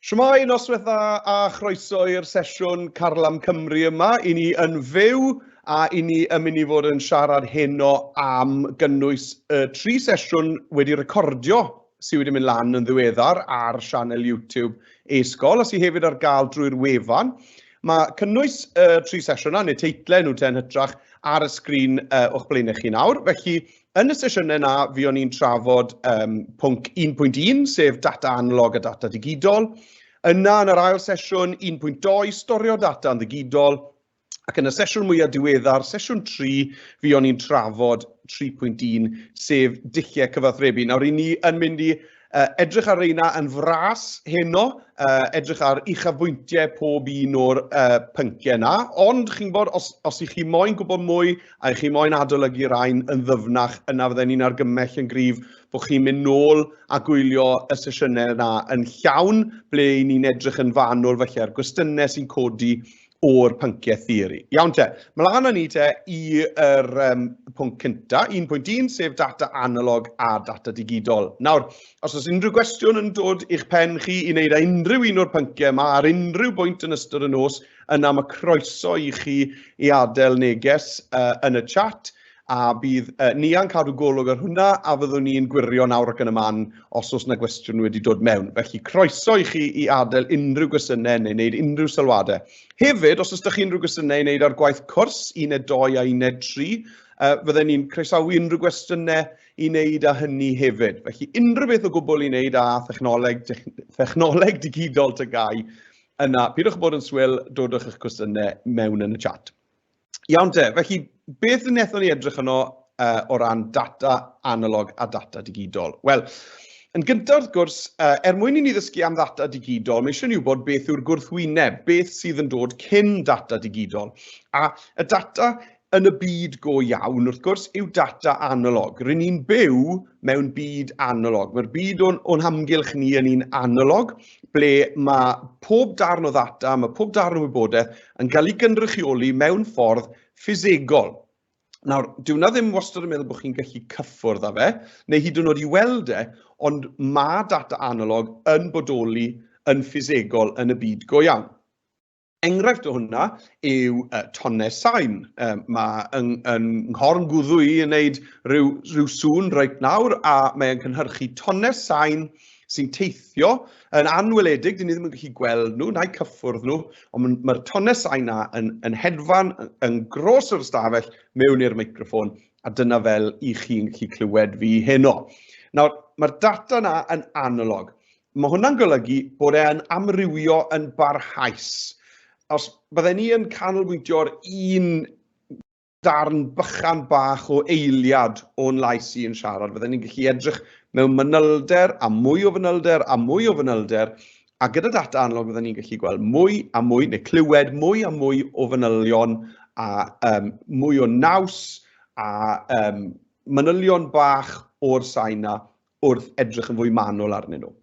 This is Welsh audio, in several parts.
Shwmae noswaith a chroeso i'r sesiwn Carlam Cymru yma. I ni yn fyw a i ni yn mynd i fod yn siarad heno am gynnwys tri sesiwn wedi recordio sydd wedi mynd lan yn ddiweddar ar sianel YouTube e-sgol a sydd hefyd ar gael drwy'r wefan. Mae cynnwys tri sesiwn neu teitlau nhw ten hytrach ar y sgrin o'ch blaenau chi nawr. Felly, yn y sesiynau yna, fi o'n i'n trafod pwnc 1.1, sef data analog a data digidol. Yna, yn yr ail sesiwn 1.2, storio data yn ddigidol. Ac yn y sesiwn mwyaf diweddar, sesiwn 3, fi o'n i'n trafod 3.1, sef dulliau cyfathrebu. Nawr, i ni yn mynd i edrych ar reina yn fras heno, edrych ar uchafbwyntiau pob un o'r pynciau yna, ond chi'n bod, os i chi moyn gwybod mwy a i chi moyn adolygu rhain yn ddyfnach, yna fydden ni'n argymell yn gryf bod chi'n mynd nôl a gwylio y sesiynau yna yn llawn, ble i ni'n edrych yn fanwl felly ar gwestiynau sy'n codi o'r pynciau theori. Iawn te, mae lan ni te i'r pwnc cynta, 1.1, sef data analog a data digidol. Nawr, os oes unrhyw gwestiwn yn dod i'ch pen chi i wneud unrhyw un o'r pynciau yma ar unrhyw bwynt yn ystod y nos, yna mae croeso i chi i adael neges yn y chat, a bydd ni yn cadw golwg ar hwnna, a fyddwn ni'n gwirio nawr ac yn y man os oes yna gwestiwn wedi dod mewn. Felly, croeso i chi i adael unrhyw gwestiynau neu wneud unrhyw sylwadau. Hefyd, os oes ydych chi unrhyw gwestiynau i wneud ar gwaith cwrs 1.2 a 1.3, fydden ni'n croesawu unrhyw gwestiynau i wneud â hynny hefyd. Felly, unrhyw beth o gwbl i wneud â Technoleg Ddigidol TGAU, yna, pidwch bod yn swyl, dodwch eich gwestiynau mewn yn y chat. Iawn te, felly beth wnaethon ni edrych yno o ran data analog a data digidol? Wel, yn gyntaf wrth gwrs, mwyn i ni ddysgu am data digidol, mae eisiau ni wybod beth yw'r gwrthwyneb, beth sydd yn dod cyn data digidol. A y data yn y byd go iawn, wrth gwrs, yw data analog. Rydyn ni'n byw mewn byd analog. Mae'r byd o'n hamgylch ni yn un analog, ble mae pob darn o ddata, mae pob darn o wybodaeth yn cael ei gynrychioli mewn ffordd ffisegol. Nawr, dyw na ddim wastad yn meddwl bod chi'n gallu cyffwrdd â fe, neu hyd yn oed i weld e, ond mae data analog yn bodoli yn ffisegol yn y byd go iawn. Enghraifft o hwnna yw tonnau sain. Mae yng nghorn gwddw i yn gwneud rhyw sŵn reit nawr, a mae'n cynhyrchu tonnau sain sy'n teithio yn anweledig, dyn ni ddim yn gallu gweld nhw, neu cyffwrdd nhw, ond mae'r tonnau sain yna yn hedfan, yn gros o'r stafell mewn i'r meicroffon, a dyna fel i chi'n gallu clywed fi heno. Nawr, mae'r data yna yn analog. Mae hwnna'n golygu bod e'n amrywio yn barhaus. Os byddwn ni yn canolbwyntio ar un darn bychan bach o eiliad o'n lais i yn siarad, byddwn ni'n gallu edrych mewn manylder a mwy o fanylder a mwy o fanylder, a gyda data analog byddwn ni'n gallu gweld mwy a mwy, neu clywed mwy a mwy o fanylion a mwy o naws a manylion bach o'r saina wrth edrych yn fwy manwl arnyn nhw.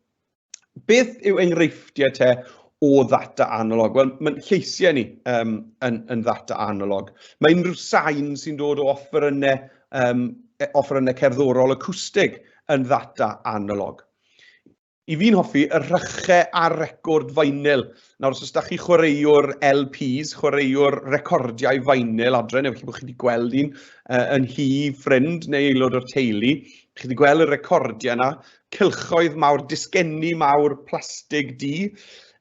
Beth yw enghreifftiau te o ddata analog? Wel, mae'n lleisiau ni yn ddata analog. Mae unrhyw sain sy'n dod o offerynnau cerddorol acwstig yn ddata analog. I fi'n hoffi y rhychau a record vinyl. Nawr, os ydych chi chwaraewr LPs, chwaraewr recordiau vinyl adre, neu felly bod chi wedi gweld un yn hi, ffrind neu aelod o'r teulu, chi wedi gweld y recordiau yna, cylchoedd mawr, disgenni mawr, plastig di,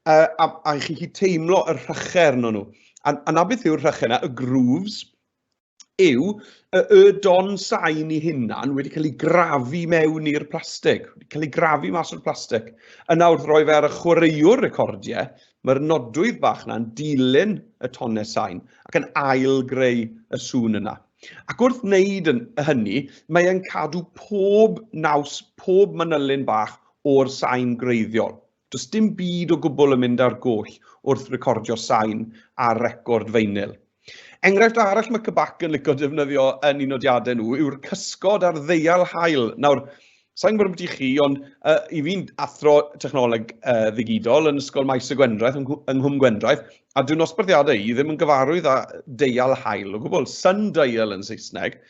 a chi teimlo y rhychau arno nhw. A na beth yw'r rhychau yna, y grooves, yw y don sain i hunan wedi cael ei grafu mewn i'r plastig, wedi cael ei grafu mas o'r plastig. Yna wrth roi fe ar y chwaraewr recordiau, mae'r nodwydd bach yna'n dilyn y tonnau sain ac yn ail-greu y sŵn yna. Ac wrth wneud hynny, mae e'n cadw pob naws, pob manylun bach o'r sain greiddiol. Does dim byd o gwbl yn mynd ar goll wrth recordio sain a record vinyl. Enghraifft arall mae Cybac yn licio defnyddio yn unodiadau nhw yw'r cysgod ar ddeial hael. Nawr, sa'n gwybod beth i chi, ond i fi'n athro technoleg ddigidol yn ysgol maes y Gwendraeth, yng Nghwm Gwendraeth, a dwi'n nosbarthiadau i ddim yn gyfarwydd â deial hael o gwbl, sundial yn Saesneg.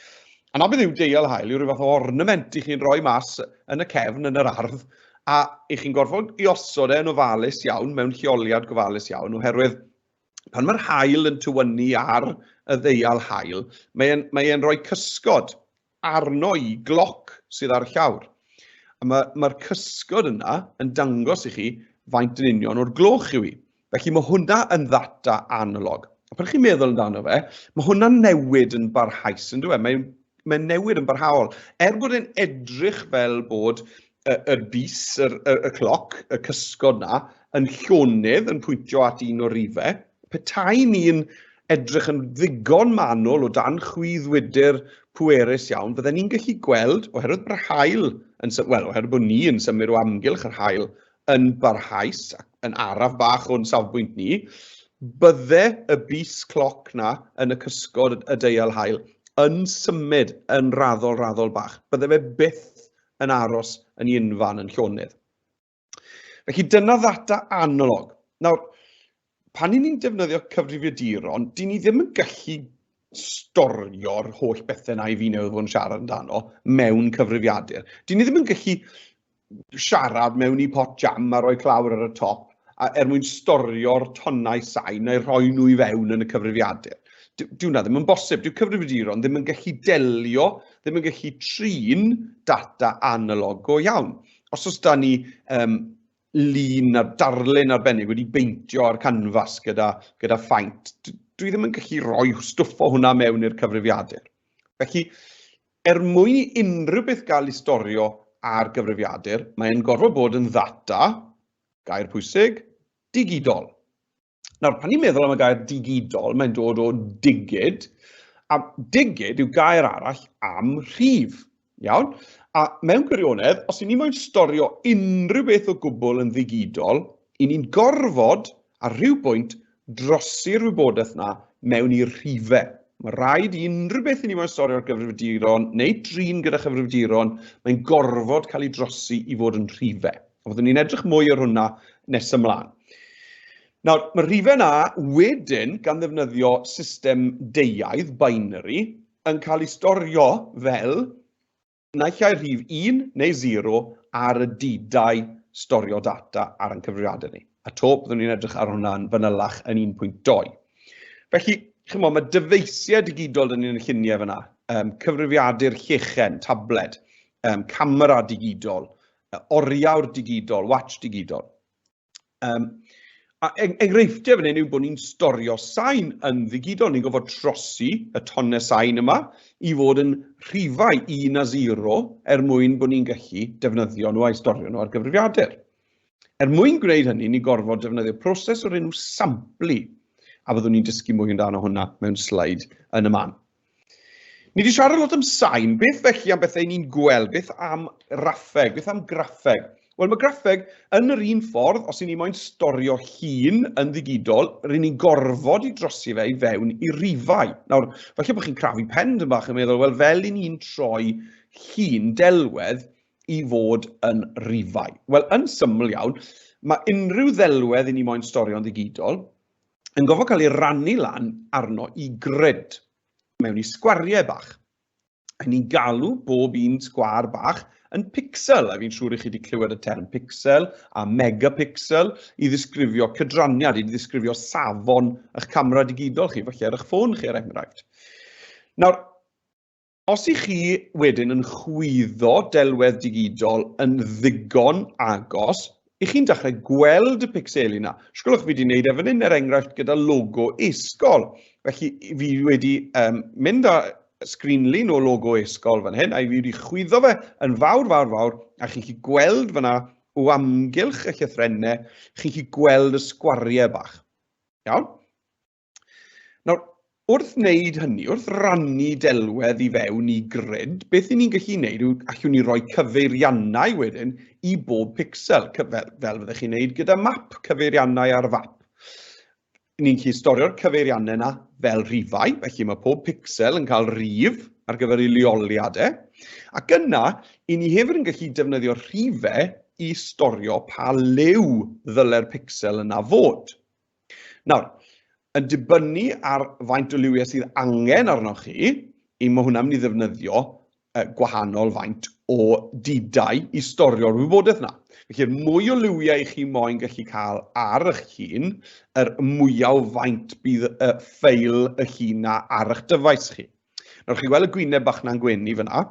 A na beth yw deial hael yw rhyw fath o ornament i chi'n rhoi mas yn y cefn, yn yr ardd, A I chi'n gorfod I osod yn ofalus iawn, mewn lleoliad gofalus iawn, oherwydd pan mae'r haul yn tywynnu ar y ddeial haul, mae'n rhoi cysgod arno I gloc sydd ar llawr. A mae'r cysgod yna yn dangos I chi faint yn union o'r gloch yw I. Felly mae hwnna yn ddata analog. A pan chi'n meddwl amdano fe, mae hwnna'n newid yn barhaus, yn dweud? Mae'n newid yn barhaol. Bod e'n edrych fel bod y bus, y cloc, y cysgod na, yn llonydd yn pwyntio at un o rifau, petai ni'n edrych yn ddigon manwl o dan chwyddwydyr pwerus iawn, fydden ni'n gallu gweld, oherwydd bod haul, oherwydd bod ni yn symud o amgylch yr haul yn barhaus, yn araf bach o'n safbwynt ni, bydde y bus cloc na yn y cysgod y deial haul yn symud yn raddol bach. Bydde fe byth yn aros yn unfan yn llonydd. Felly dyna ddata analog. Nawr, pan ni'n defnyddio cyfrifiaduron, di ni ddim yn gallu storio'r holl bethau na I fi newydd fod yn siarad amdano mewn cyfrifiadur. Di ni ddim yn gallu siarad mewn I pot jam a rhoi clawr ar y top a mwyn storio'r tonnau sain neu rhoi nhw I fewn yn y cyfrifiadur. Dyw na ddim yn bosib. Dyw cyfrifiaduron ddim yn gallu delio, ddim yn gallu trin data analog go iawn. Os da ni lun a darlun arbennig wedi beintio ar canfas gyda ffaint, dwi ddim yn gallu rhoi stwff o hwnna mewn i'r cyfrifiadur. Felly, mwyn I unrhyw beth gael I storio ar gyfrifiadur, mae'n gorfod bod yn ddata, gair pwysig, digidol. Nawr, pan ni'n meddwl am y gair digidol, mae'n dod o digid, a digid yw gair arall am rhif. Iawn? A mewn gwirionedd, os ni moyn storio unrhyw beth o gwbl yn ddigidol, I ni'n gorfod ar rhyw bwynt drosi'r wybodaeth na mewn i'r rhifau. Mae rhaid I unrhyw beth ni moyn storio ar gyfrifiaduron, neu trin gyda chyfrifiaduron, mae'n gorfod cael ei drosi I fod yn rhifau. A fyddwn ni'n edrych mwy ar hwnna nes ymlaen. Nawr, mae rhifau na wedyn, gan ddefnyddio system deuaidd, binary, yn cael ei storio fel naill ai rhif 1 neu 0 ar y didau storio data ar ein cyfrifiadur ni. A to, byddwn ni'n edrych ar hwnna'n fanylach yn 1.2. Felly, chymod, mae dyfeisiau digidol dyn ni'n y lluniau fyna. Cyfrifiadur llechen, tablet, camera digidol, oriawr digidol, watch digidol. A enghreifftiau fan hyn yw bod ni'n storio sain yn ddigidol. Ni'n gofod trosi y tonnau sain yma I fod yn rhifau 1 a 0 mwyn bod ni'n gallu defnyddio nhw a'i storio nhw ar gyfrifiadur. Mwyn gwneud hynny, ni'n gorfod defnyddio proses o'r enw samplu. A byddwn ni'n dysgu mwy amdano hwnna mewn sleid yn y man. Ni wedi siarad lot am sain, beth felly am bethau ni'n gweld, beth am raffeg, beth am graffeg. Wel, mae graffeg yn yr un ffordd, os ni moyn storio llun yn ddigidol, rydyn ni'n gorfod I drosi fe I fewn I rifau. Nawr, falle bod chi'n crafu pen dyn bach yn meddwl, wel, fel I ni'n troi llun delwedd I fod yn rifau. Wel, yn syml iawn, mae unrhyw ddelwedd I ni moyn storio yn ddigidol yn gofod cael ei rannu lan arno I grid, mewn I sgwariau bach. A ni'n galw bob un sgwar bach yn pixel, a fi'n siŵr I chi wedi clywed y term pixel a megapixel I ddisgrifio cydraniad, I ddisgrifio safon eich camera digidol chi, falle ar eich ffôn chi er enghraifft. Nawr, os I chi wedyn yn chwyddo delwedd digidol yn ddigon agos, I chi'n dechrau gweld y pixeli yna. Sgwylwch fi wedi gwneud efo hyn er enghraifft gyda logo e-sgol. Felly fi wedi mynd â sgrinlun o logo e-sgol fan hyn, a fi wedi chwyddo fe yn fawr, a chi'n chi gweld fyna o amgylch y llythrennau, chi'n chi gweld y sgwariau bach. Iawn? Nawr, wrth wneud hynny, wrth rannu delwedd I fewn I grid, beth ni'n gallu wneud yw allwn ni roi cyfeiriannau wedyn I bob pixel, fel fyddech chi'n wneud gyda map cyfeiriannau ar fap. Ni'n gallu storio'r cyfeiriannau yna fel rhifau, felly mae pob pixel yn cael rhif ar gyfer ei leoliadau. Ac yna, I ni hefyd yn gallu defnyddio rhifau I storio pa liw ddylai'r pixel yna fod. Nawr, yn dibynnu ar faint o liwiau sydd angen arnoch chi, mae hwnna'n mynd I ddefnyddio gwahanol faint o didau I storio'r wybodaeth yna. Felly'r mwy o liwiau chi moyn gallu cael ar eich hun, yr mwyaf o faint bydd y ffeil y hun ar eich dyfais chi. Nawr, chi gweld y gwyneb bach na'n gwenu fyna.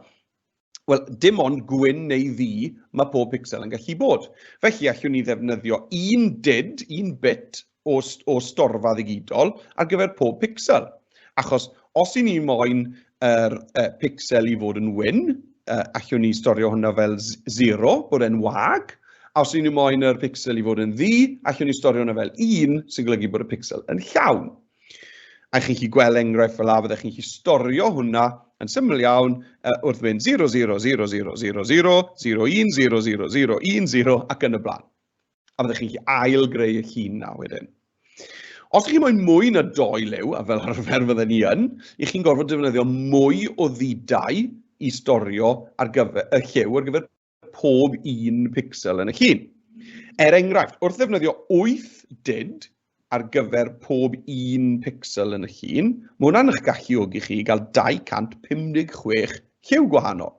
Wel, dim ond gwyn neu ddu mae pob pixel yn gallu bod. Felly, allwn ni ddefnyddio un bit o storfa ddigidol ar gyfer pob pixel. Achos, os i ni moyn yr pixel i fod yn wyn, allwn ni storio hwnna fel 0, bod e'n wag. A os i ni moyn yr pixel i fod yn ddu, allwn ni storio hwnna fel 1, sy'n golygu bod y pixel yn llawn. A chi'n gallu gweld enghraifft fel a fyddech chi'n gallu storio hwnna yn syml iawn wrth fynd 0, 0, 0, 0, 0, 0, 0, 1, 0, 0, 0, 1, 0 ac yn y blaen. A fyddech chi'n gallu ail-greu y llun na wedyn. Os chi'n moyn mwy na 2 liw, a fel arfer fydden ni yn, i chi'n gorfod defnyddio mwy o ddidau i storio ar gyfer y lliw ar gyfer pob un pixel yn y llun. Enghraifft, wrth ddefnyddio 8 did ar gyfer pob un pixel yn y llun, mae hwnna'n eich galluogi chi i gael 256 lliw gwahanol.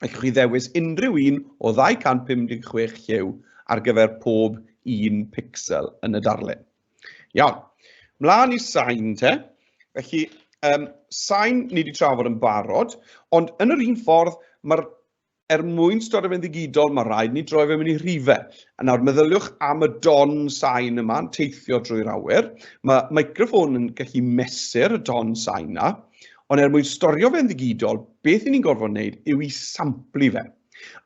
Allwch chi ddewis unrhyw un o 256 lliw ar gyfer pob un pixel yn y darlun. Iawn, mlaen i sain te. Felly, sain ni wedi trafod yn barod, ond yn yr un ffordd, mwyn stori fe'n ddigidol, mae rhaid ni droi fe mewn i rhifau. A nawr, meddyliwch am y don sain yma'n teithio drwy'r awyr. Mae microffon yn gallu mesur y don sain na, ond mwyn storio fe'n ddigidol, beth ni'n gorfod wneud yw i samplu fe.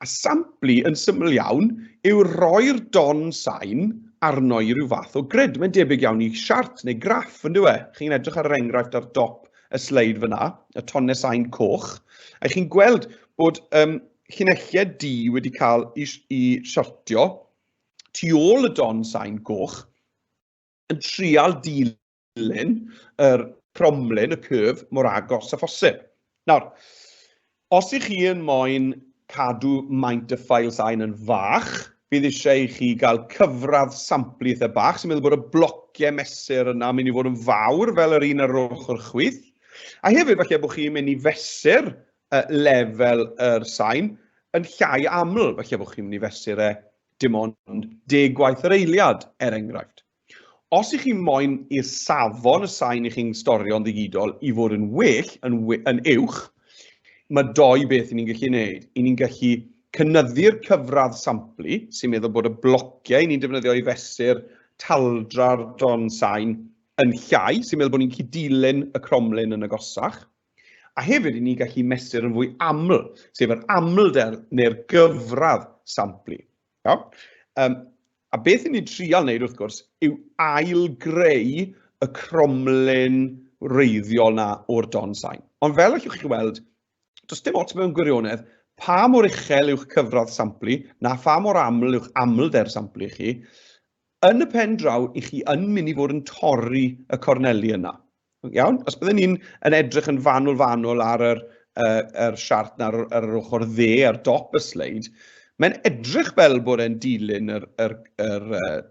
A samplu yn syml iawn yw roi'r don sain arno i ryw fath o grid. Mae'n debyg iawn i siart neu graff, yn dyw e. Chi'n edrych ar yr enghraifft ar dop y sleid fyna, y tonnau sain coch. A chi'n gweld bod llinellau D wedi cael i siartio tu ôl y don sain coch yn trial dilyn yr cromlyn, y curf, mor agos a phosib. Nawr, os ych chi yn moyn cadw maint y ffail sain yn fach, bydd eisiau i chi gael cyfradd samplu eitha bach, sy'n meddwl bod y blociau mesur yna mynd i fod yn fawr fel yr un ar ochr chwith. A hefyd, falle bod chi'n mynd i fesur lefel yr sain yn llai aml, falle bod chi'n mynd i fesur dim ond 10 gwaith yr eiliad, enghraifft. Os ych chi'n moyn i'r safon y sain i'ch chi'n storio'n ddigidol i fod yn well, yn uwch, mae 2 beth ni'n gallu gwneud. Ni'n gallu cynyddu'r cyfradd samplu, sy'n meddwl bod y blociau ni'n defnyddio i fesur taldra'r don sain yn llai, sy'n meddwl bod ni'n gallu dilyn y cromlyn yn agosach. A hefyd, ni'n gallu mesur yn fwy aml, sef yr amlder neu'r gyfradd samplu. A beth ni'n trial wneud wrth gwrs yw ail-greu y cromlyn wreiddiol na o'r don sain. Ond fel allwch chi weld, does dim ots mewn gwirionedd pa mor uchel yw'ch cyfradd samplu, na pha mor aml yw'ch amlder samplu chi, yn y pen draw, i chi yn mynd i fod yn torri y corneli yna. Iawn? Os byddwn ni'n edrych yn fanwl ar yr siart na ar yr ochr dde ar dop y sleid, mae'n edrych fel bod e'n dilyn yr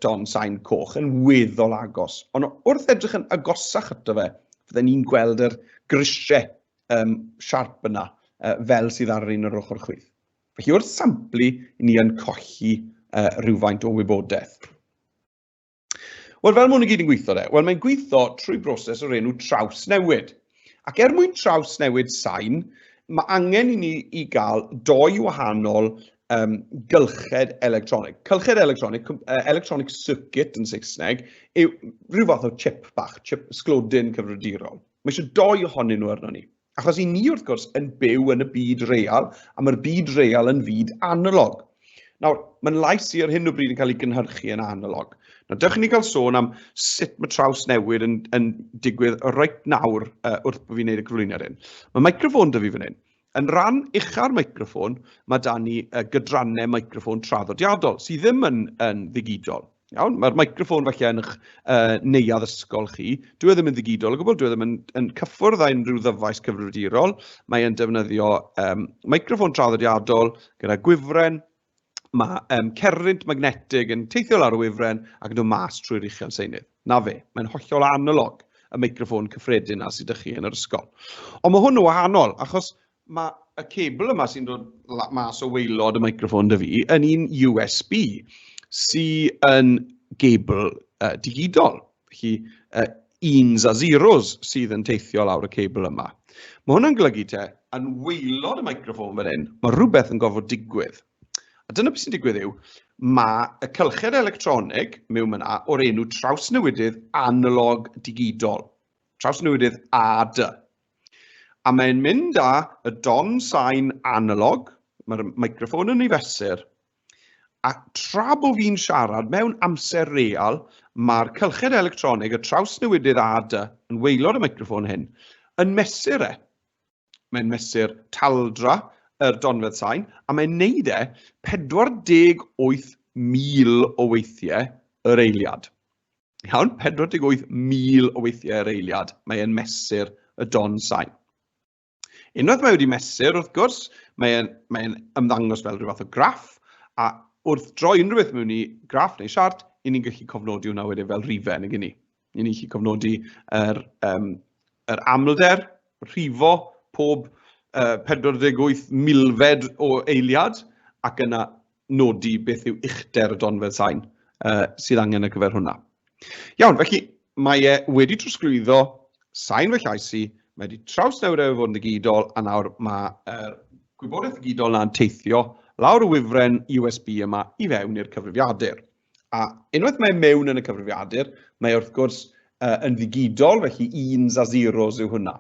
don sain coch yn weddol agos. Ond wrth edrych yn agosach ato fe, byddwn ni'n gweld yr grisiau siarp yna fel sydd ar un yr ochr chwith. Felly wrth samplu, ni yn colli rhywfaint o wybodaeth. Wel, fel mwyn i gyd yn gweithio de? Wel, mae'n gweithio trwy broses o'r enw trawsnewid. Ac mwyn trawsnewid sain, mae angen i ni i gael 2 wahanol gylched electronig. Cylched electronig, electronic circuit yn Saesneg, yw rhyw fath o chip bach, chip sglodyn cyfrifiadurol. Mae eisiau 2 ohonyn nhw arno ni. Achos i ni wrth gwrs yn byw yn y byd real, a mae'r byd real yn fyd analog. Nawr, mae'n lais i ar hyn o bryd yn cael ei gynhyrchu yn analog. Nawr, dewch ni gael sôn am sut mae trawsnewid yn digwydd reit nawr wrth bod fi'n gwneud y cyflwyniad hyn. Mae microffon 'da fi fan hyn. Yn ran ucha'r microffon, mae 'da ni gydrannau microffon traddodiadol, sydd ddim yn ddigidol. Iawn? Mae'r microffon falle yn eich neuadd ysgol chi. Dwi e ddim yn ddigidol o gwbl, dwi e ddim yn cyffwrdd â unrhyw ddyfais cyfrifiadurol. Mae e'n defnyddio microffon traddodiadol gyda gwifren. Mae cerrynt magnetig yn teithio lawr y wifren ac yn dod mas trwy'r uchelseunydd. Na fe, mae'n hollol analog y microffon cyffredin na sydd â chi yn yr ysgol. Ond mae hwn yn wahanol, achos mae y cebl yma sy'n dod mas o waelod y microffon dy fi yn un USB sydd yn cebl digidol. Felly, uns a zeros sydd yn teithio lawr y cebl yma. Mae hwnna'n golygu te, yn waelod y microffon fan hyn, mae rhywbeth yn gofod digwydd. A dyna beth sy'n digwydd yw, mae y cylched electronig mewn yna o'r enw trawsnewidydd analog digidol. Trawsnewidydd AD. A mae'n mynd â y don sain analog, mae'r microffon yn ei fesur, a tra bo fi'n siarad mewn amser real, mae'r cylched electronig, y trawsnewidydd AD yn waelod y microffon hyn, yn mesur e. Mae'n mesur taldra yr donfedd sain, a mae'n neud e 48,000 o weithiau yr eiliad. Iawn, 48,000 o weithiau yr eiliad, mae'n mesur y don sain. Unwaith mae wedi mesur, wrth gwrs, mae'n ymddangos fel rhyw fath o graff, a wrth droi unrhyw beth mewn i graff neu siart, i ni'n gallu cofnodi hwnna wedyn fel rhifau yn y gynnu. I ni'n gallu cofnodi yr amlder, rhifo, pob 48 milfed o eiliad, ac yna nodi beth yw uchder y donfedd sain sydd angen ar gyfer hwnna. Iawn, felly mae wedi trosglwyddo sain fy llais i, mae wedi trawsnewid e fod yn ddigidol, a nawr mae gwybodaeth ddigidol na'n teithio lawr y wifren USB yma i fewn i'r cyfrifiadur. A unwaith mae mewn yn y cyfrifiadur, mae wrth gwrs yn ddigidol, felly uns a zeros yw hwnna.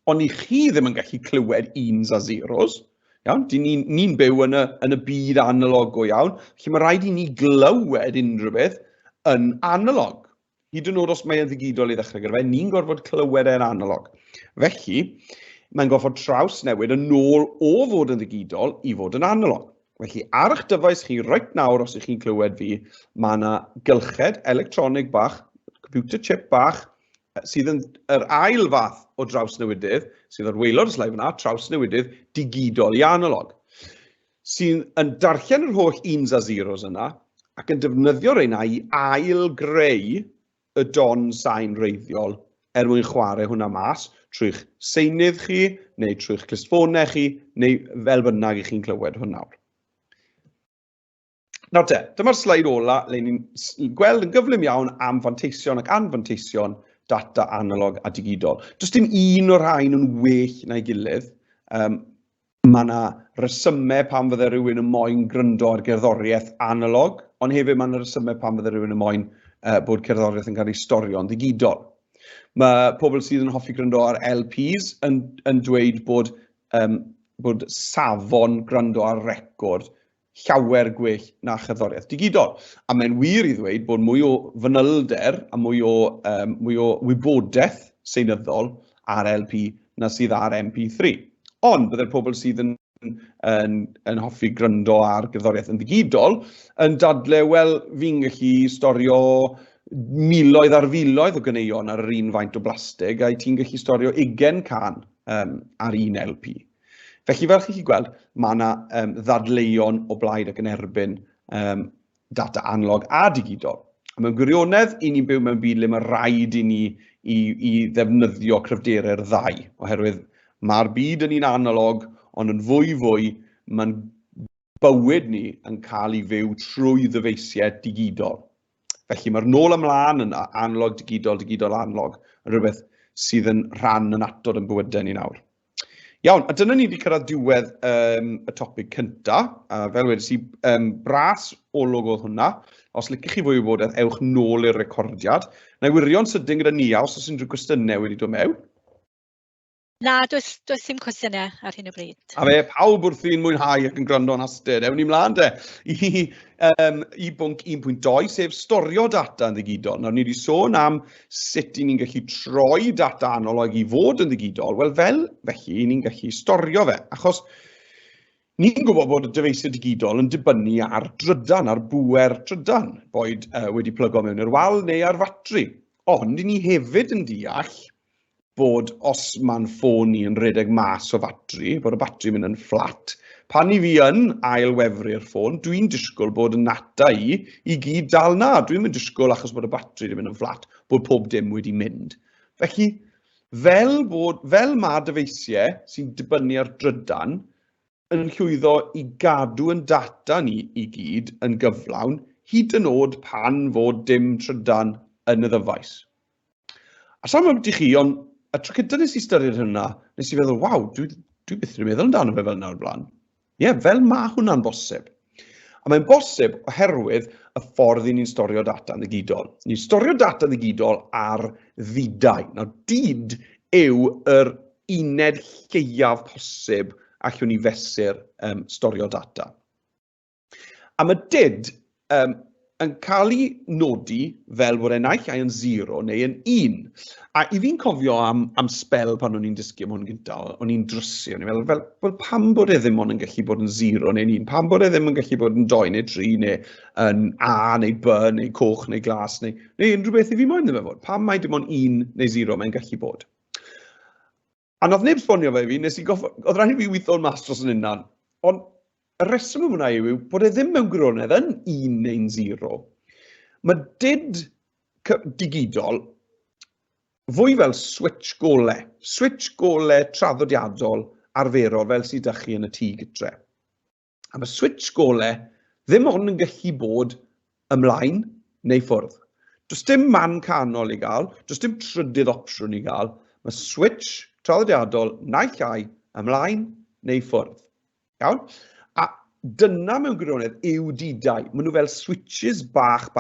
Ond i chi ddim yn gallu clywed uns a zeros, iawn? Ni'n byw yn y byd analog go iawn, felly mae rhaid i ni glywed unrhyw beth yn analog. Hyd yn oed os mae yn ddigidol i ddechrau gyda fe, ni'n gorfod clywed e'n analog. Felly, mae'n gorfod trawsnewid yn ôl o fod yn ddigidol i fod yn analog. Felly, ar eich dyfais chi reit nawr os ych chi'n clywed fi, mae yna gylched electronig bach, computer chip bach, sydd yn yr ail fath o drawsnewidydd, sydd ar waelod y sleif yna, trawsnewidydd digidol i analog, sy'n darllen yr holl uns a zeros yna, ac yn defnyddio reina i ail greu y don sain reiddiol mwyn chwarae hwnna mas trwy'ch seinydd chi, neu trwy'ch clustfonau chi, neu fel bynnag i chi'n clywed hwnna nawr. Nawr te, dyma'r sleid ola le ni'n gweld yn gyflym iawn am fanteision ac anfanteision data analog a digidol. Does dim un o'r rhain yn well na'i gilydd. Mae yna resymau pam fydde rhywun yn moyn gryndo ar gerddoriaeth analog, ond hefyd mae yna resymau pam fydde rhywun yn moyn bod cerddoriaeth yn cael ei storio'n ddigidol. Mae pobl sydd yn hoffi gryndo ar LPs yn dweud bod safon gryndo ar record llawer gwell na cherddoriaeth digidol. A mae'n wir i ddweud bod mwy o fanylder a mwy o wybodaeth seinyddol ar LP na sydd ar MP3. Ond byddai'r pobl sydd yn hoffi gryndo ar gerddoriaeth yn ddigidol yn dadle, wel, fi'n gallu storio miloedd ar filoedd o ganeuon ar yr un faint o blastig, a ti'n gallu storio 20 can ar un LP. Felly, fel chi'n gweld, mae yna ddadleuon o blaid ac yn erbyn data analog a digidol. A mewn gwirionedd, i ni'n byw mewn byd le mae rhaid i ni i ddefnyddio cryfderau'r ddau, oherwydd mae'r byd yn un analog, ond yn fwy, mae'n bywyd ni yn cael ei fyw trwy ddyfeisiau digidol. Felly mae'r nôl ymlaen yn analog, digidol, digidol, analog, yn rhywbeth sydd yn rhan yn atod yn bywydau ni nawr. Iawn, a dyna ni wedi cyrraedd diwedd y topig cyntaf, a fel wedys i, bras olwg oedd hwnna. Os licech chi fwy o wybodaeth, ewch nôl i'r recordiad. Na i wirio'n sydyn gyda ni, os oes unrhyw gwestiynau wedi dod mewn. Na, does dim cwestiynau ar hyn o bryd. A fe, pawb wrthi'n mwynhau ac yn gwrando'n astud. Ewn ni mlaen de i bwnc 1.2, sef storio data yn ddigidol. Nawr, ni wedi sôn am sut i ni'n gallu troi data analog i fod yn ddigidol. Wel, felly, ni'n gallu storio fe. Achos ni'n gwybod bod y dyfeisiau digidol yn dibynnu ar drydan, ar bwer drydan, boed wedi plygo mewn i'r wal neu ar fatri. Ond ni hefyd yn deall bod os mae'n ffôn ni yn rhedeg mas o batri, bod y batri mynd yn fflat, pan i fi yn ailwefru'r ffôn, dwi'n disgwyl bod y nata i gyd dal na. Dwi'n mynd disgwyl achos bod y batri wedi mynd yn fflat, bod pob dim wedi mynd. Felly, Fel ma dyfeisiau sy'n dibynnu ar drydan yn llwyddo i gadw yn data ni i gyd yn gyflawn, hyd yn oed pan fod dim trydan yn y ddyfais. A sa'n meddwl chi, ond y tro cynta nes i ystyried hynna, nes i feddwl, waw, dwi byth yn meddwl amdano fe fel nawr blaen. Ie, fel ma hwnna'n bosib. A mae'n bosib oherwydd y ffordd i ni'n storio data yn ddigidol. Ni'n storio data yn ddigidol ar ddidau. Nawr, dyd yw yr uned lleiaf posib allwn ni fesur storio data. A mae dyd yn cael ei nodi fel bod e'n naill ai yn 0 neu yn 1. A i fi'n cofio am spel pan o'n i'n dysgu am hwn gyntaf, o'n i'n drysu, o'n i'n meddwl, fel pam bod e ddim ond yn gallu bod yn 0 neu'n 1, pam bod e ddim yn gallu bod yn 2 neu 3 neu yn A neu B neu coch neu glas neu unrhyw beth i fi moyn ddim fod. Pam mai dim ond 1 neu 0 mae'n gallu bod. A nath neb sfonio fe i fi, oedd rhaid i fi weithio'n mas dros yn unan, ond y reswm am hwnna yw bod e ddim mewn gwirionedd yn 1 neu'n 0. Mae dyd digidol fwy fel switch golau traddodiadol arferol fel sydd â chi yn y tŷ gytre. A mae switch golau ddim ond yn gallu bod ymlaen neu ffwrdd. Does dim man canol i gael, does dim trydydd opsiwn i gael. Mae switch traddodiadol naill ai ymlaen neu ffwrdd. Iawn? A dyna mewn gwirionedd yw dydau. Maen nhw fel switches bach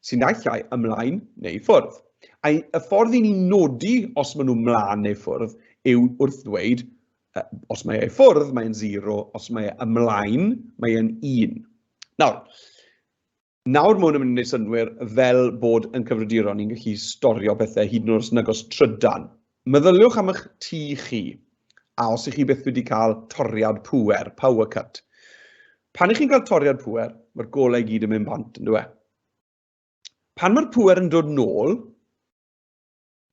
sy'n naill ai ymlaen neu ffwrdd. A y ffordd i ni nodi os maen nhw ymlaen neu ffwrdd yw wrth ddweud, os mae e ffwrdd, mae'n 0, os mae e ymlaen, mae'n 1. Nawr mae hwn yn mynd i wneud synwyr fel bod yn cyfrifiaduron ni'n gallu storio pethau hyd yn oed os nag os trydan. Meddyliwch am eich tŷ chi, a os ych chi byth wedi cael toriad pŵer, power cut. Pan ych chi'n cael toriad pŵer, mae'r golau gyd yn mynd bant, yn dweud. Pan mae'r pŵer yn dod nôl,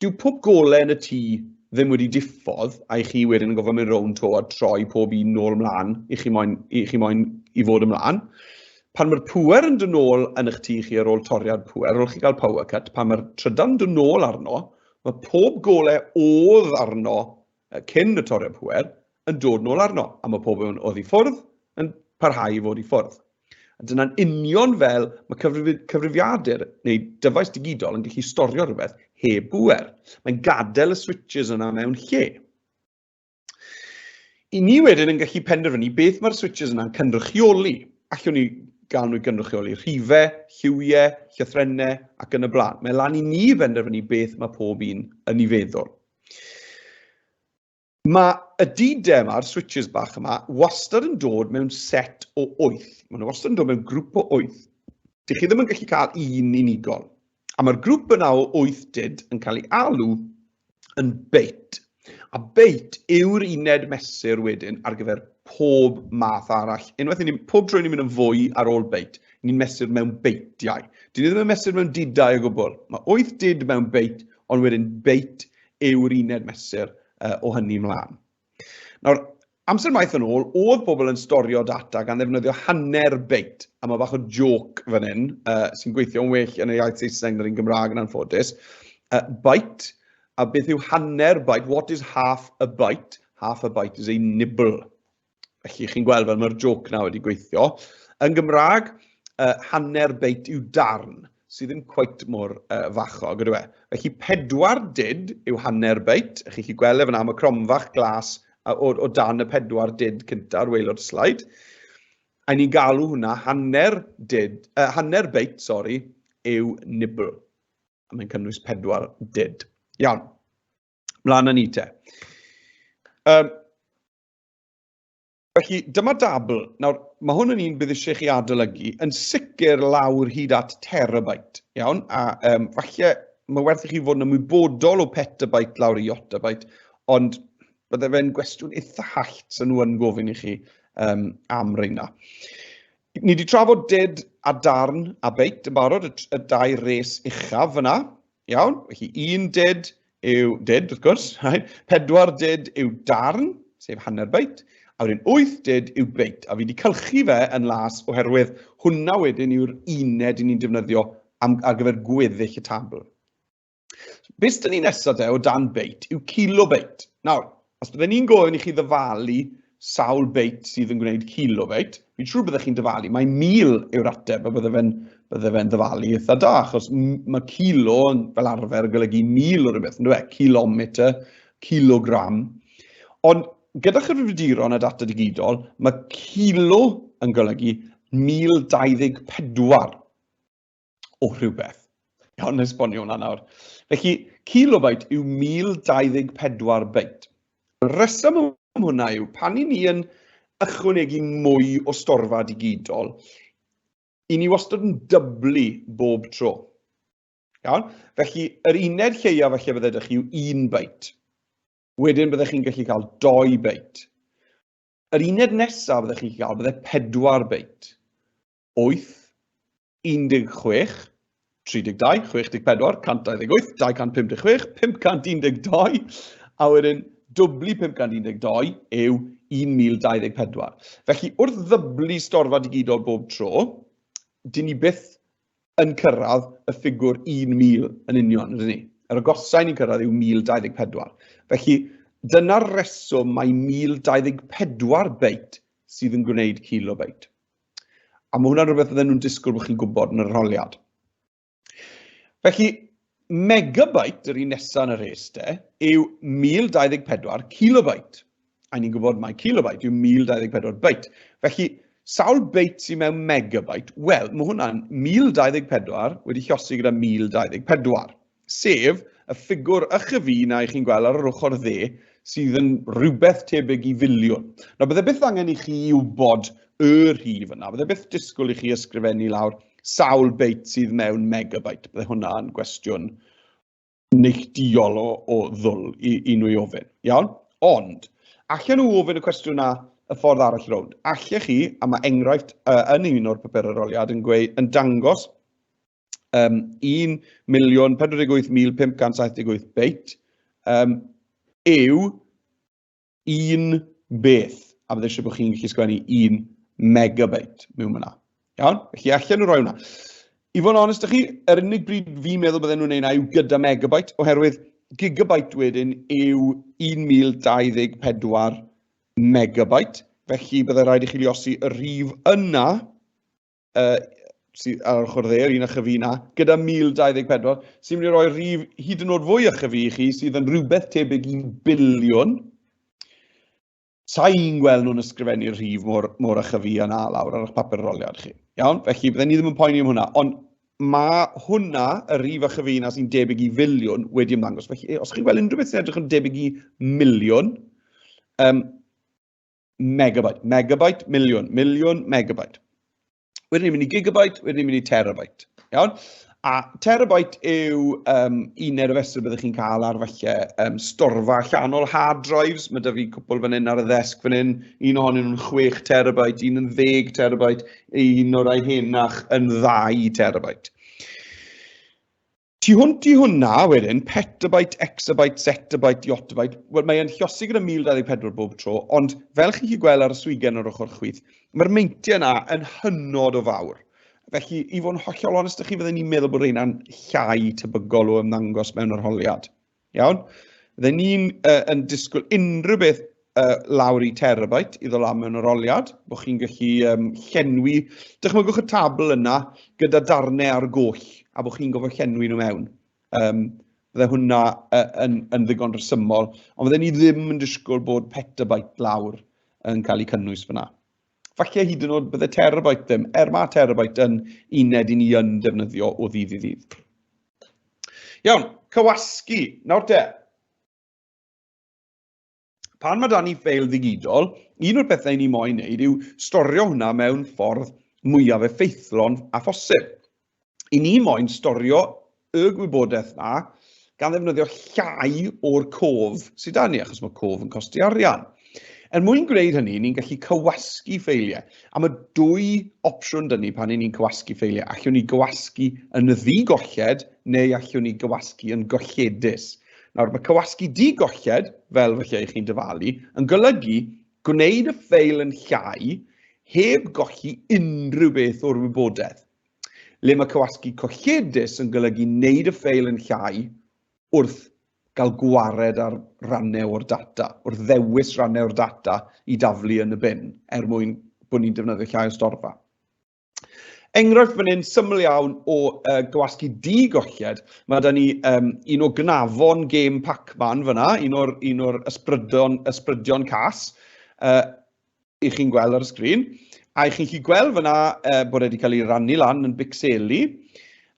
dyw pob golau yn y tŷ ddim wedi diffodd, a i chi wedyn yn gofio mynd rown to a troi pob un nôl ymlaen, i chi moyn i fod ymlaen. Pan mae'r pŵer yn dod nôl yn eich tŷ chi ar ôl toriad pŵer, ar ôl chi gael power cut, pan mae'r trydan dod nôl arno, mae pob golau oedd arno cyn y toriad pŵer yn dod nôl arno, a mae pob yn oedd i ffwrdd yn parhau i fod i ffwrdd. A dyna'n union fel mae cyfrifiadur neu dyfais digidol yn gallu storio rhywbeth heb bŵer. Mae'n gadael y switches yna mewn lle. I ni wedyn yn gallu penderfynu beth mae'r switches yna'n cynrychioli. Allwn ni gael nhw gynrychioli rhifau, lliwiau, llythrennau ac yn y blaen. Mae lan i ni benderfynu beth mae pob un yn ei feddwl. Mae y dydau yma'r switches bach yma wastad yn dod mewn set o 8. Maen nhw wastad yn dod mewn grŵp o 8. Dych chi ddim yn gallu cael un unigol. A mae'r grŵp yna o 8 dyd yn cael ei alw yn beit. A beit yw'r uned mesur wedyn ar gyfer pob math arall. Unwaith pob tro ni'n mynd yn fwy ar ôl beit, ni'n mesur mewn beitiau. Dyn ni ddim yn mesur mewn dydau o gwbl. Mae 8 dyd mewn beit, ond wedyn beit yw'r uned mesur o hynny mlaen. Nawr, amser maith yn ôl, oedd pobl yn storio data gan ddefnyddio hanner beit. A mae bach o joc fan hyn, sy'n gweithio'n well yn y iaith Saesneg na'r un Gymraeg yn anffodus. Byte, a beth yw hanner byte? What is half a byte? Half a byte is a nibble. Felly chi'n gweld fel mae'r joc na wedi gweithio. Yn Gymraeg, hanner beit yw darn, sydd ddim cweit mor fachog, ydw e. Felly 4 dyd yw hanner beit. Chi chi gweld efo am y cromfach glas o dan y 4 dyd cyntaf ar waelod y slide. A ni'n galw hwnna hanner beit, yw nibble. A mae'n cynnwys 4 dyd. Iawn, mlaen â ni te. Felly, dyma dabl. Nawr, mae hwn yn un bydd eisiau chi adolygu yn sicr lawr hyd at terabyte. Iawn, a falle mae werth i chi fod yn ymwybodol o petabyte lawr i yottabyte, ond bydde fe'n gwestiwn eitha hallt sy'n nhw yn gofyn i chi am reina. Ni wedi trafod dyd a darn a beit yn barod, y 2 res uchaf yna. Iawn, felly 1 dyd yw dyd, wrth gwrs. 4 dyd yw darn, sef hanner beit. A wedyn 8 dyd yw beit, a fi wedi cylchu fe yn las oherwydd hwnna wedyn yw'r uned i ni'n defnyddio ar gyfer gweddill y tabl. Beth dyn ni nesaf o dan beit yw kilo beit. Nawr, os byddwn ni'n gofyn i chi ddyfalu sawl beit sydd yn gwneud kilo beit, fi'n siŵr byddwch chi'n dyfalu. Mae 1000 yw'r ateb, a bydde fe'n dyfalu eitha da, achos mae kilo fel arfer yn golygu 1000 o rhywbeth, yn dweud, kilometr, kilogram. Ond gyda chyfrifiaduron a data digidol, mae kilo yn golygu 1024 o rhywbeth. Iawn, na esbonio hwnna nawr. Felly, kilobait yw 1024 beit. Y reswm am hwnna yw, pan i ni yn ychwanegu mwy o storfa digidol, i ni wastad yn dyblu bob tro. Iawn? Felly, yr uned lleiaf falle byddech chi yw 1 beit. Wedyn byddech chi'n gallu cael 2 beit. Yr uned nesaf byddech chi'n cael bydde 4 beit. 8, 16, 32, 64, 128, 256, 512, a wedyn dwblu 512 yw 1024. Felly, wrth ddyblu storfa digidol bob tro, dyn ni byth yn cyrraedd y ffigwr 1000 yn union, ydyn ni. Yr agosau ni'n cyrraedd yw 1024. Felly, dyna'r reswm mae 1024 beit sydd yn gwneud kilobeit. A mae hwnna'n rhywbeth fydden nhw'n disgwyl bod chi'n gwybod yn yr arholiad. Felly, megabyte, yr un nesaf yn y rhestr, yw 1024 kilobait. A ni'n gwybod mae kilobait yw 1024 beit. Felly, sawl beit sy'n mewn megabyte? Wel, mae hwnna'n 1024 wedi llosi gyda 1024. Sef y ffigwr ychyfu na i chi'n gweld ar yr ochr dde sydd yn rhywbeth tebyg i filiwn. Nawr, bydde byth angen i chi wybod y rhif yna. Bydde byth disgwyl i chi ysgrifennu lawr sawl beit sydd mewn megabyte. Bydde hwnna'n gwestiwn neilltuol o ddwl i nhw i ofyn. Iawn? Ond, allan nhw ofyn y cwestiwn na y ffordd arall rownd. Allech chi, a mae enghraifft yn un o'r papur arholiad yn dangos 1,048,578 beit yw un beth. A bydde eisiau bod chi'n gallu sgwennu 1 megabyte mewn yna. Iawn? Felly allan nhw roi hwnna. I fod yn onest â chi, yr unig bryd fi'n meddwl bydden nhw'n neud yw gyda megabyte, oherwydd gigabyte wedyn yw 1024 megabyte. Felly bydde rhaid i chi liosi y rhif yna, sydd ar ochr dde, yr un ychyfu yna, gyda 1024, sy'n mynd i roi rhif hyd yn oed fwy ychyfu i chi, sydd yn rhywbeth tebyg i biliwn. Sa'n gweld nhw'n ysgrifennu'r rhif mor ychyfu yna lawr ar eich papur arholiad chi. Iawn? Felly, bydden ni ddim yn poeni am hwnna. Ond mae hwnna, y rhif ychyfu yna sy'n debyg i filiwn, wedi ymddangos. Felly, os chi'n gweld unrhyw beth sy'n edrych yn debyg i miliwn, megabyte. Megabyte, miliwn. Miliwn, megabyte. Wedyn ni'n mynd i gigabyte, wedyn ni'n mynd i terabyte. Iawn? A terabyte yw uned o fesur byddwch chi'n cael ar falle storfa allanol hard drives. Mae 'da fi cwpl fan hyn ar y ddesg fan hyn. Un ohonyn nhw'n 6 terabyte, un yn 10 terabyte, un o'r rhai henach yn 2 terabyte. Tu hwnt i hwnna wedyn, petabyte, exabyte, zettabyte, yottabyte, wel mae'n llosi gyda 1024 bob tro, ond fel chi'n gallu gweld ar y swigen o'r ochr chwith, mae'r meintiau yna yn hynod o fawr. Felly, i fod yn hollol onest â chi, fydden ni'n meddwl bod rheina'n llai tebygol o ymddangos mewn arholiad. Iawn? Fydden ni'n disgwyl unrhyw beth lawr i terabyte i ddod lan mewn arholiad, bod chi'n gallu llenwi, dychmygwch y tabl yna gyda darnau ar goll, a bod chi'n gofio llenwi nhw mewn. Bydde hwnna yn ddigon resymol, ond fydden ni ddim yn disgwyl bod petabyte lawr yn cael ei cynnwys fyna. Falle hyd yn oed bydde terabyte ddim, mae terabyte yn uned i ni yn defnyddio o ddydd i ddydd. Iawn, cywasgu. Nawr te. Pan mae dan ni ffeil ddigidol, un o'r bethau ni moyn wneud yw storio hwnna mewn ffordd mwyaf effeithlon a phosib. I ni moyn storio y gwybodaeth yna gan ddefnyddio llai o'r cof sydd da ni, achos mae cof yn costi arian. Mwyn gwneud hynny, ni'n gallu cywasgu ffeiliau. A mae 2 opsiwn dyn ni pan ni'n cywasgu ffeiliau. Allwn ni gywasgu yn ddigolled neu allwn ni gywasgu yn golledus. Nawr, mae cywasgu digolled, fel felly i chi'n dyfalu, yn golygu gwneud y ffeil yn llai heb golli unrhyw beth o'r wybodaeth. Le mae cywasgu colledus yn golygu wneud y ffeil yn llai wrth gael gwared ar rannau o'r data, wrth ddewis rannau o'r data i daflu yn y bin, mwyn bod ni'n defnyddio llai o storfa. Enghraifft fan hyn syml iawn o gwasgu di-golled. Mae da ni un o gnafon gêm Pac-Man fyna, un o'r ysbrydion cas, i chi'n gweld ar y sgrin. A i chi'n gallu gweld fyna bod wedi cael ei rannu lan yn bicseli.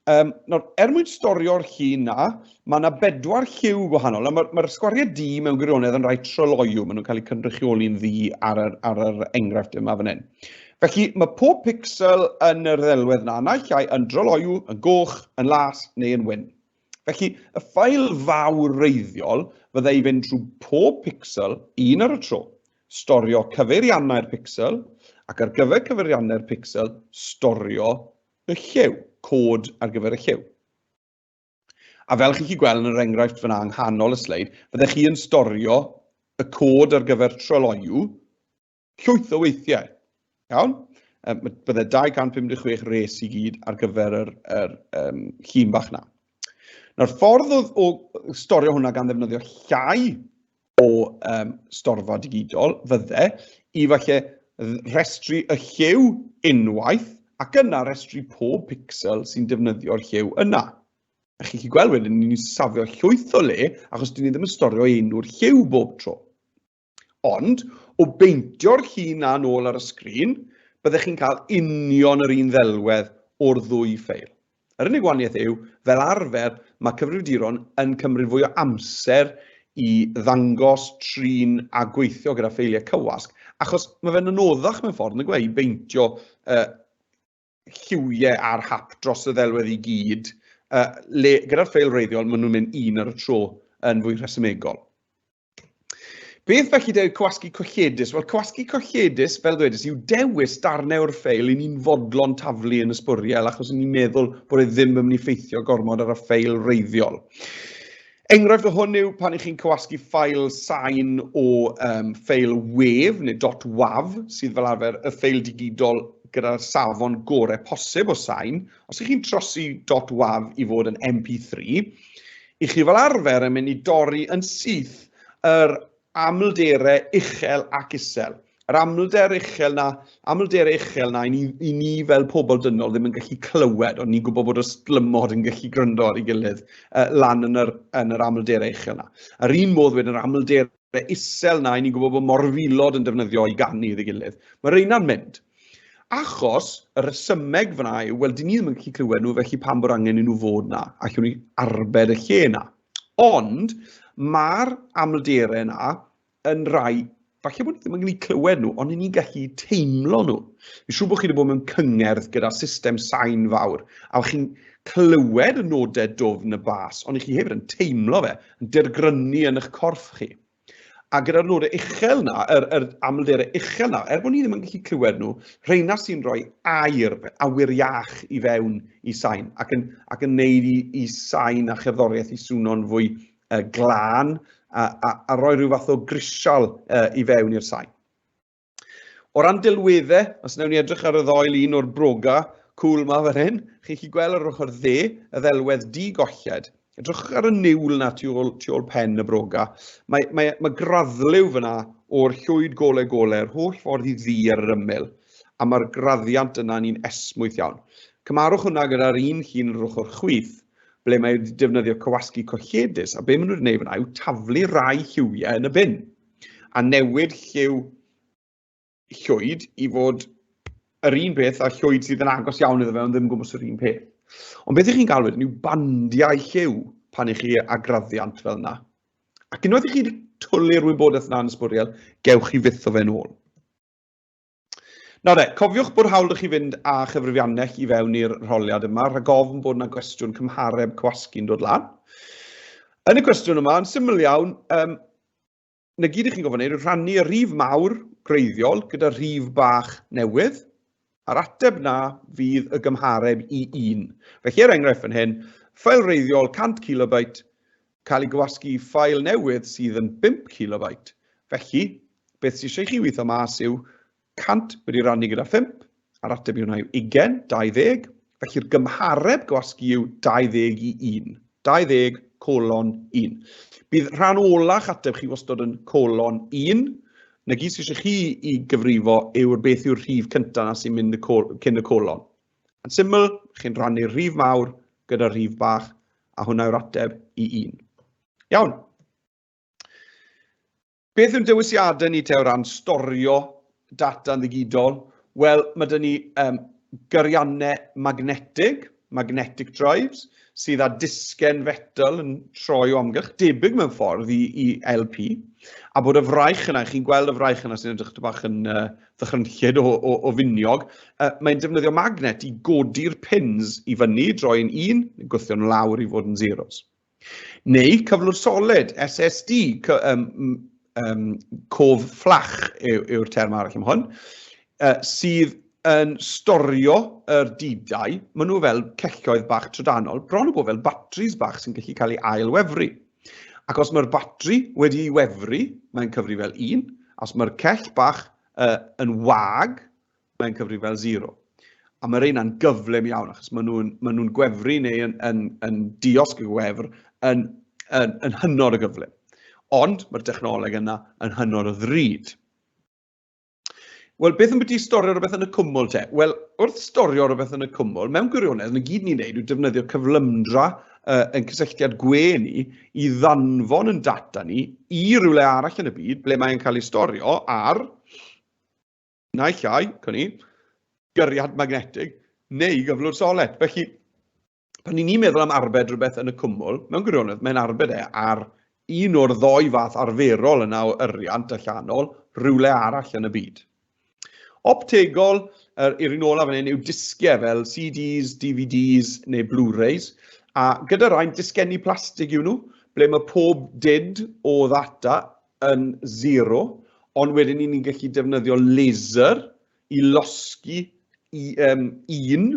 Nawr, mwyn storio'r llun na, mae yna 4 lliw gwahanol. Mae'r sgwariau di mewn gwirionedd yn rhai tryloiw. Maen nhw'n cael eu cynrychioli'n ddi ar yr enghraifft yma fan hyn. Felly, mae pob pixel yn yr ddelwedd na, naill ai yn dryloiw, yn goch, yn las neu yn wyn. Felly, y ffail fawr reiddiol fyddai i fynd trwy pob pixel un ar y tro. Storio cyfeiriannau'r pixel, ac ar gyfer cyfeiriannau'r pixel, storio y lliw, cod ar gyfer y lliw. A fel chi'n gweld yn yr enghraifft fyna yng nghanol y sleid, fyddech chi yn storio y cod ar gyfer tryloiw llwyth o weithiau. Iawn? Bydde 256 res i gyd ar gyfer yr llun bach na. Nawr, ffordd o storio hwnna gan ddefnyddio llai o storfa digidol fydde i falle restru y lliw unwaith ac yna restru pob pixel sy'n defnyddio'r lliw yna. A chi'n gallu gweld wedyn, ni'n safio llwyth o le achos dyn ni ddim yn storio enw'r lliw bob tro. Ond, o beintio'r llun na nôl ar y sgrin, byddech chi'n cael union yr un ddelwedd o'r ddwy ffeil. Yr unig wahaniaeth yw, fel arfer, mae cyfrifiaduron yn cymryd fwy o amser i ddangos, trin a gweithio gyda ffeiliau cywasg, achos mae fe'n anoddach mewn ffordd, nag i beintio lliwiau ar hap dros y ddelwedd i gyd, gyda'r ffeil reiddiol, maen nhw'n mynd un ar y tro yn fwy rhesymegol. Beth felly yw cwasgu colledus? Wel, cwasgu colledus, fel ddwedais, yw dewis darnau o'r ffeil i ni'n fodlon taflu yn y sbwriel, achos ni'n meddwl bod e ddim yn mynd i ffeithio gormod ar y ffeil reiddiol. Enghraifft o hwn yw pan ych chi'n cwasgu ffail sain o ffeil wef, neu .wav, sydd fel arfer y ffeil digidol gyda'r safon gorau posib o sain. Os ych chi'n trosi .wav i fod yn MP3, i chi fel arfer yn mynd i dorri yn syth yr amlderau uchel ac isel. Yr amlderau uchel na i ni fel pobl dynol ddim yn gallu clywed, ond ni'n gwybod bod y sglymod yn gallu gryndo ar ei gilydd lan yn yr amlderau uchel na. Yr un modd wedyn yr amlderau isel na i ni'n gwybod bod morfilod yn defnyddio i ganu iddi gilydd. Mae reina'n mynd. Achos y resymeg fyna yw, wel, dyn ni ddim yn gallu clywed nhw, felly pam bod angen i nhw fod na, allwn ni arbed y lle na. Ond mae'r amlderau na yn rai, falle bod ni ddim yn gallu clywed nhw, ond ni'n gallu teimlo nhw. Fi'n siŵr bod chi wedi bod mewn cyngerdd gyda system sain fawr, a chi'n clywed y nodau dwfn y bas, ond chi hefyd yn teimlo fe, yn dergrynu yn eich corff chi. A gyda'r nodau uchel na, yr amlderau uchel na, bod ni ddim yn gallu clywed nhw, reina sy'n rhoi air, awyr iach i fewn i sain, ac yn neud i sain a cherddoriaeth i swno'n fwy glân, a rhoi rhyw fath o grisial i fewn i'r sain. O ran delweddau, os newn ni edrych ar y ddoi lun o'r broga cwl ma fan hyn, chi'n gallu gweld ar ochr dde y ddelwedd di-golled. Edrych ar y niwl na tu ôl pen y broga. Mae graddliw fyna o'r llwyd golau, yr holl ffordd i ddi ar yr ymyl, a mae'r graddiant yna ni'n esmwyth iawn. Cymarwch hwnna gyda'r un llun ar ochr chwith, ble mae wedi defnyddio cywasgu colledus, a be maen nhw'n gwneud fyna yw taflu rai lliwiau yn y bin, a newid llwyd i fod yr un peth a llwyd sydd yn agos iawn iddo fe, ond ddim yn gwybod yr un peth. Ond beth ych chi'n gael wedyn yw bandiau lliw pan ych chi â graddiant fel yna. Ac unwaith ych chi wedi twli'r wybodaeth yna yn sbwriel, gewch chi fyth o fe'n ôl. Nawr cofiwch bod hawl ych chi fynd â chyfrifiannau i fewn i'r rholiad yma, rhag ofn bod yna gwestiwn cymhareb cwasgu'n dod lan. Yn y cwestiwn yma, yn syml iawn, na gyd ych chi'n gofyn yw rhannu y rhif mawr greiddiol gyda rhif bach newydd, a'r ateb na fydd y gymhareb i 1. Felly enghraifft fan hyn, ffail reiddiol 100 kilobyte cael ei gwasgu ffail newydd sydd yn 5 kilobyte. Felly, beth sy'n eisiau chi weithio mas yw 100 wedi rannu gyda 5, a'r ateb yw 20, 20. Felly'r gymhareb gwasgu yw 20 i 1. 20 (1). Bydd rhan ola'ch ateb chi wastad yn (1). Na gyd sydd eisiau chi I gyfrifo yw'r beth yw'r rhif cyntaf na sy'n mynd cyn y colon. Yn syml, chi'n rannu'r rhif mawr gyda'r rhif bach, a hwnna yw'r ateb I 1. Iawn. Beth yw'n dewisiadau ni te o ran storio data'n ddigidol? Wel, mae dyn ni gyriannau magnetic drives, sydd â disgen fetal yn troi o amgylch, debyg mewn ffordd I LP, a bod y fraich yna, chi'n gweld y fraich yna sy'n edrych bach yn ddychrynllid o finiog, mae'n defnyddio magnet I godi'r pins I fyny, droi'n 1, neu gwthio'n lawr I fod yn zeros. Neu cyflwr solid, SSD, cof fflach yw'r term arall am hwn, sydd yn storio yr didau, maen nhw fel celloedd bach trydanol, bron o bod fel batteries bach sy'n gallu cael ei ailwefru. Ac os mae'r batri wedi ei wefru, mae'n cyfri fel 1, os mae'r cell bach yn wag, mae'n cyfri fel 0. A mae'r ein gyflym iawn, achos maen nhw'n gwefru neu yn diosg y gwefr yn hynod o gyflym. Ond mae'r technoleg yna yn hynod o ddrud. Wel, beth yn byti storio rhywbeth yn y cwmwl te? Wel, wrth storio rhywbeth yn y cwmwl, mewn gwirionedd, yn y gyd ni'n neud yw defnyddio cyflymdra yn cysylltiad gwe ni I ddanfon yn data ni I rywle arall yn y byd, ble mae'n cael ei storio ar, naill ai, gyriad magnetig, neu gyflwr solid. Felly, pan ni'n meddwl am arbed rhywbeth yn y cwmwl, mewn gwirionedd, mae'n arbed ar un o'r ddoi fath arferol yna o yriant allanol, rywle arall yn y byd. Optegol, i'r un olaf fan hyn yw disgiau fel CDs, DVDs neu Blu-rays, a gyda rhain disgenni plastig yw nhw, ble mae pob did o ddata yn 0, ond wedyn ni'n gallu defnyddio laser I losgi un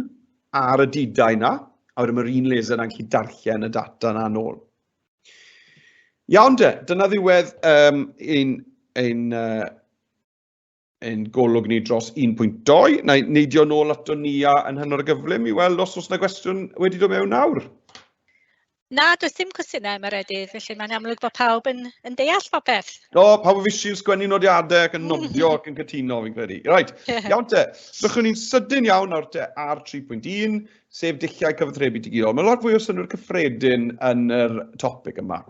ar y didau yna, a wedyn mae'r un laser yna'n gallu darllen y data yna nôl. Iawn de, dyna ddiwedd ein golwg ni dros 1.2. Na neidio nôl ato ni yn hynod gyflym I weld os oes yna gwestiwn wedi dod mewn nawr. Na, does dim cwestiynau Meredydd, felly mae'n amlwg bod pawb yn deall popeth. O, pawb o fisi yn sgwennu nodiadau ac yn nodio ac yn cytuno fi'n credu. Right, iawn te, bychwn ni'n sydyn iawn nawr te ar 3.1, sef dulliau cyfathrebu digidol. Mae lot fwy o synnwyr cyffredin yn yr topic yma.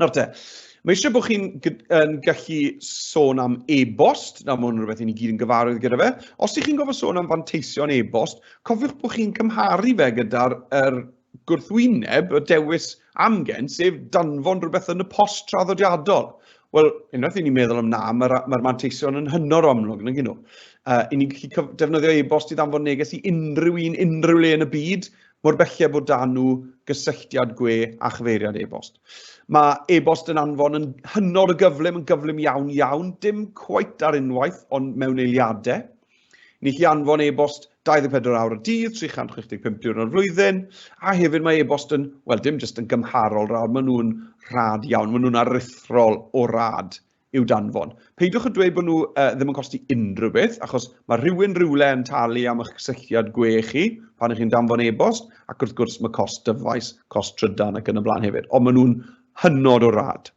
Nawr te, mae eisiau bod chi'n gallu sôn am e-bost, na mae hwn rhywbeth I ni gyd yn gyfarwydd gyda fe. Os ydych chi'n gofio sôn am fanteision e-bost, cofiwch bod chi'n cymharu fe gyda'r gwrthwyneb, y dewis amgen, sef danfon rhywbeth yn y post traddodiadol. Wel, unwaith I ni'n meddwl am na, mae'r manteision yn hynod o amlwg, nag nhw. I ni'n gallu defnyddio e-bost I ddanfon neges I unrhyw le yn y byd, mor belled bod dan nhw gysylltiad gwe a chyfeiriad e-bost. Mae e-bost yn anfon yn hynod o gyflym, yn gyflym iawn, dim cweit ar unwaith, ond mewn eiliadau. Ni chi anfon e-bost 24 awr y dydd, 365 diwrnod o'r flwyddyn, a hefyd mae e-bost yn, wel, dim jyst yn gymharol rad, maen nhw'n rad iawn, maen nhw'n aruthrol o rad i'w danfon. Peidiwch o dweud bod nhw ddim yn costi unrhyw beth, achos mae rhywun rywle yn talu am eich cysylltiad gwe chi pan ych chi'n danfon e-bost, ac wrth gwrs mae cost dyfais, cost trydan ac yn y blaen hefyd, ond maen nhw'n hynod o rad.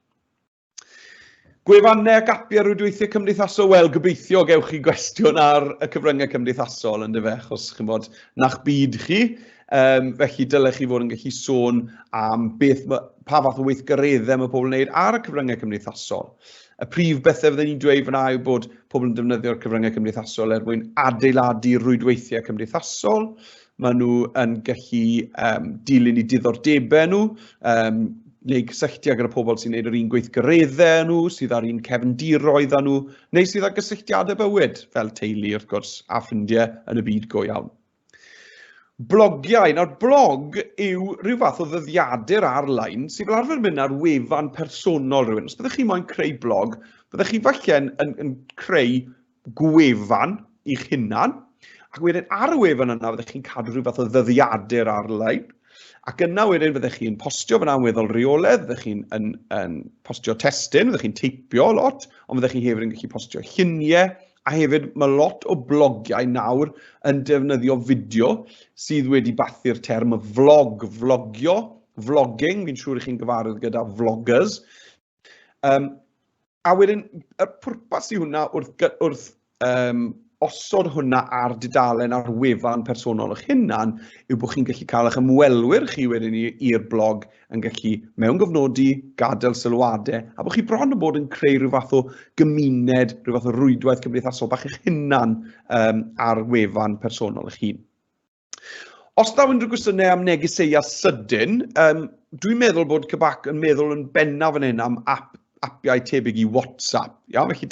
Gwefannau ac apiau rwydweithiau cymdeithasol, wel, gobeithio gewch chi gwestiwn ar y cyfryngau cymdeithasol yn dyfe, achos chi'n bod na'ch byd chi, felly dylech chi fod yn gallu sôn am pa fath o weithgareddau mae pobl yn gwneud ar y cyfryngau cymdeithasol. Y prif bethau fydden ni'n dweud fyna yw bod pobl yn defnyddio'r cyfryngau cymdeithasol mwyn adeiladu rwydweithiau cymdeithasol. Maen nhw yn gallu dilyn I diddordebau nhw, neu gysylltiad gyda pobl sy'n gwneud yr un gweithgareddau nhw, sydd ar un cefndiroedd nhw, neu sydd â gysylltiadau bywyd, fel teulu wrth gwrs, a ffrindiau yn y byd go iawn. Blogiau. Nawr, blog yw rhyw fath o ddyddiadur ar-lein sydd fel arfer mynd ar wefan personol rhywun. Os byddech chi moyn creu blog, byddech chi falle yn creu gwefan i'ch hunan, ac wedyn ar y wefan yna byddech chi'n cadw rhyw fath o ddyddiadur ar-lein. Ac yna wedyn byddech chi'n postio fyna'n weddol reoledd, byddech chi'n postio testyn, byddech chi'n teipio lot, ond byddech chi hefyd yn gallu postio lluniau, a hefyd mae lot o blogiau nawr yn defnyddio fideo sydd wedi bathu'r term vlogio, vlogging, fi'n siŵr chi'n gyfarwydd gyda vloggers. A wedyn, y pwrpas i hwnna wrth osod hwnna ar dudalen ar wefan personol eich hunan yw bod chi'n gallu cael eich ymwelwyr chi wedyn i'r blog yn gallu mewn gofnodi, gadael sylwadau, a bod chi bron yn bod yn creu rhyw fath o gymuned, rhyw fath o rwydwaith cymdeithasol bach eich hunan ar wefan personol eich hun. Os daw unrhyw gwestiynau am negeseuau sydyn, dwi'n meddwl bod Cybac yn meddwl yn bennaf fan hyn am apiau tebyg i WhatsApp. Felly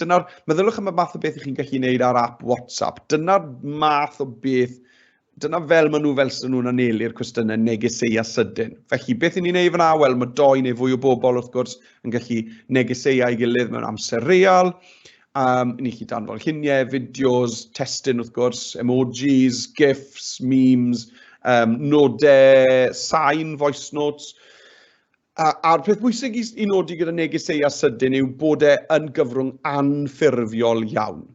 meddylwch am y math o beth chi'n gallu gwneud ar app WhatsApp. Dyna'r math o beth, dyna fel maen nhw fel sy'n nhw'n anelu'r cwestiynau negeseuau sydyn. Felly beth ni'n gwneud fyna? Wel, mae 2 neu fwy o bobl wrth gwrs yn gallu negeseuau ei gilydd mewn amser real. Ni chi danfod lluniau, fideos, testyn wrth gwrs, emojis, gifs, memes, nodau, sain, voice notes. A'r peth bwysig i nodi gyda negeseuau sydyn yw bod yn gyfrwng anffurfiol iawn.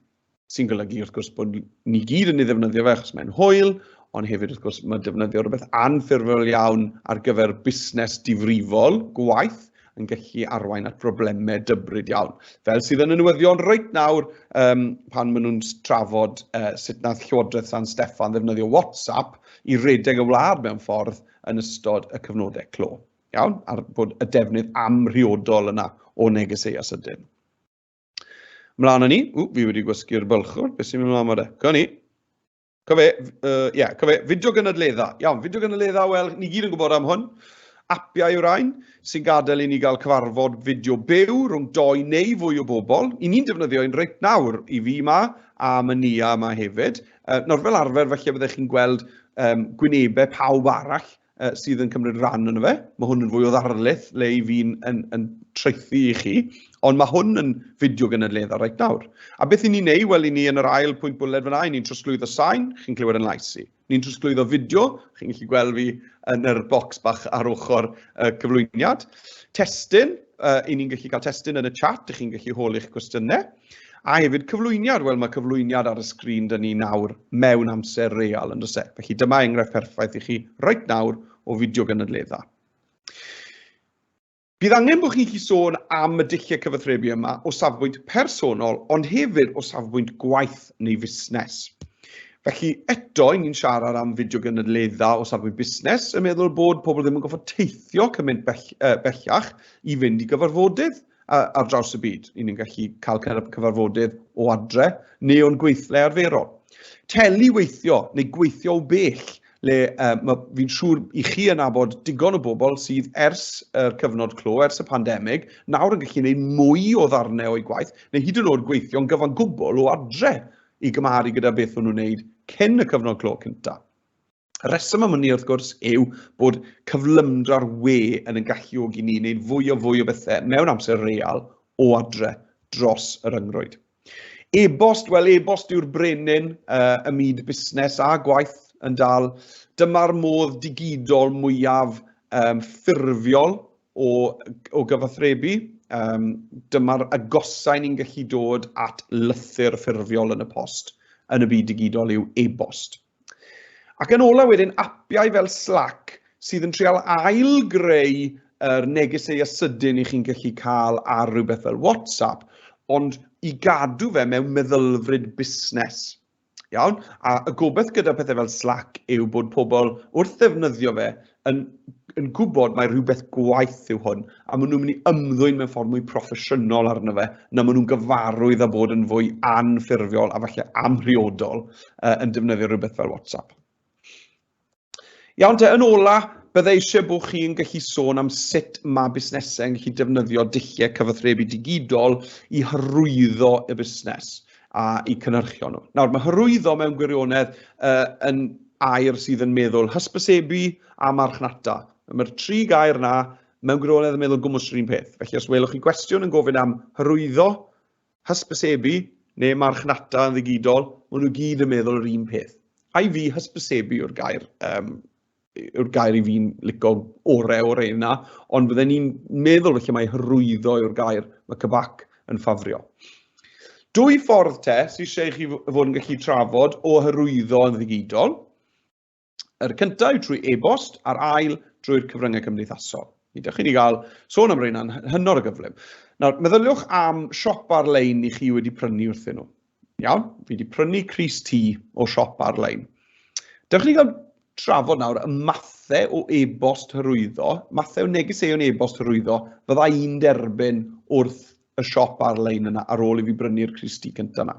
Sy'n golygu wrth gwrs bod ni gyd yn ei ddefnyddio fe achos mae'n hwyl, ond hefyd wrth gwrs mae defnyddio rhywbeth anffurfiol iawn ar gyfer busnes difrifol, gwaith, yn gallu arwain at broblemau dybryd iawn. Fel sydd yn newyddion reit nawr pan maen nhw'n trafod sut nath Llywodraeth San Steffan ddefnyddio WhatsApp i redeg y wlad mewn ffordd yn ystod y cyfnodau clo. Iawn, ar bod y defnydd amrhiodol yna o negeseuau sydyn. Mlaen â ni, fi wedi gwasgu'r bylchwr, beth sy'n mynd mlaen â de? Ni. Cyfe, fideo gynadleddau. Iawn, fideo gynadleddau, wel, ni gyd yn gwybod am hwn. Apiau yw'r ein sy'n gadael i ni gael cyfarfod fideo byw rhwng 2 neu fwy o bobl. I ni'n defnyddio un reit nawr i fi yma a Mania yma hefyd. Nawr fel arfer, felly byddech chi'n gweld gwynebau pawb arall sydd yn cymryd ran yn fe. Mae hwn yn fwy o ddarlith le i fi'n treithi i chi, ond mae hwn yn fideo gynadleddau reit nawr. A beth i ni'n neud? Wel, i ni yn yr ail pwynt bwled fyna, i ni'n trosglwyddo sain, chi'n clywed yn lais i. Ni'n trosglwyddo fideo, chi'n gallu gweld fi yn yr bocs bach ar ochr cyflwyniad. Testyn, i ni'n gallu cael testyn yn y chat, chi'n gallu holi'ch cwestiynau. A hefyd cyflwyniad, wel mae cyflwyniad ar y sgrin dyn ni nawr mewn amser real yn dod. Felly dyma enghraifft perffaith i chi reit nawr o fideo gynadleddau. Bydd angen bod chi'n gallu sôn am y dulliau cyfathrebu yma o safbwynt personol, ond hefyd o safbwynt gwaith neu fusnes. Felly eto, ni'n siarad am fideo gynadleddau o safbwynt busnes, yn meddwl bod pobl ddim yn goffod teithio cymaint bellach i fynd i gyfarfodydd ar draws y byd. Ni'n gallu cael cyfarfodydd o adre neu o'n gweithle arferol. Teleweithio neu gweithio o bell, le fi'n siŵr i chi yn abod digon o bobl sydd ers y cyfnod clo, ers y pandemig, nawr yn gallu gwneud mwy o ddarnau o'i gwaith, neu hyd yn oed gweithio'n gyfan gwbl o adre i gymaru gyda beth o'n nhw'n wneud cyn y cyfnod clo cyntaf. Y reswm am hynny wrth gwrs yw bod cyflymdra'r we yn galluogi ni wneud fwy o bethau mewn amser real o adre dros yr ryngrwyd. E-bost, wel e-bost yw'r brenin y myd busnes a gwaith yn dal. Dyma'r modd digidol mwyaf ffurfiol o gyfathrebu. Dyma'r agosau ni'n gallu dod at lythyr ffurfiol yn y post yn y byd digidol yw e-bost. Ac yn ola wedyn, apiau fel Slack sydd yn trial ail-greu negeseuau sydyn i chi'n gallu cael ar rhywbeth fel WhatsApp, ond i gadw fe mewn meddylfryd busnes. Iawn? A y gobeith gyda pethau fel Slack yw bod pobl wrth ddefnyddio fe yn gwybod mae rhywbeth gwaith yw hwn, a maen nhw'n mynd i ymddwyn mewn ffordd mwy proffesiynol arno fe, na maen nhw'n gyfarwydd â bod yn fwy anffurfiol a falle amrhiodol yn defnyddio rhywbeth fel WhatsApp. Iawn te, yn ola, byddai eisiau bod chi'n gallu sôn am sut mae busnesau yn gallu defnyddio dulliau cyfathrebu digidol i hyrwyddo y busnes a i cynhyrchio nhw. Nawr, mae hyrwyddo mewn gwirionedd yn air sydd yn meddwl hysbysebu a marchnata. Mae'r 3 gair yna mewn gwirionedd yn meddwl gwmws yr un peth. Felly os welwch chi gwestiwn yn gofyn am hyrwyddo, hysbysebu neu marchnata yn ddigidol, maen nhw gyd yn meddwl yr un peth. A i fi hysbysebu yw'r gair i fi'n licio o'r ein yna, ond bydden ni'n meddwl felly mae hyrwyddo yw'r gair mae Cybac yn ffafrio. 2 ffordd te sy'n eisiau chi fod yn gallu trafod o hyrwyddo yn ddigidol. Yr cyntaf yw trwy e-bost, a'r ail drwy'r cyfryngau cymdeithasol. I ddechrau ni gael sôn am rhain hynod o gyflym. Nawr, meddyliwch am siop ar-lein i chi wedi prynu wrthyn nhw. Iawn, fi wedi prynu crys tŷ o siop ar-lein. Dewch ni gael trafod nawr y mathau o e-bost hyrwyddo, mathau o negeseuon e-bost hyrwyddo, fydda i'n derbyn wrth y siop ar-lein yna ar ôl i fi brynu'r crys tŷ cyntaf yna.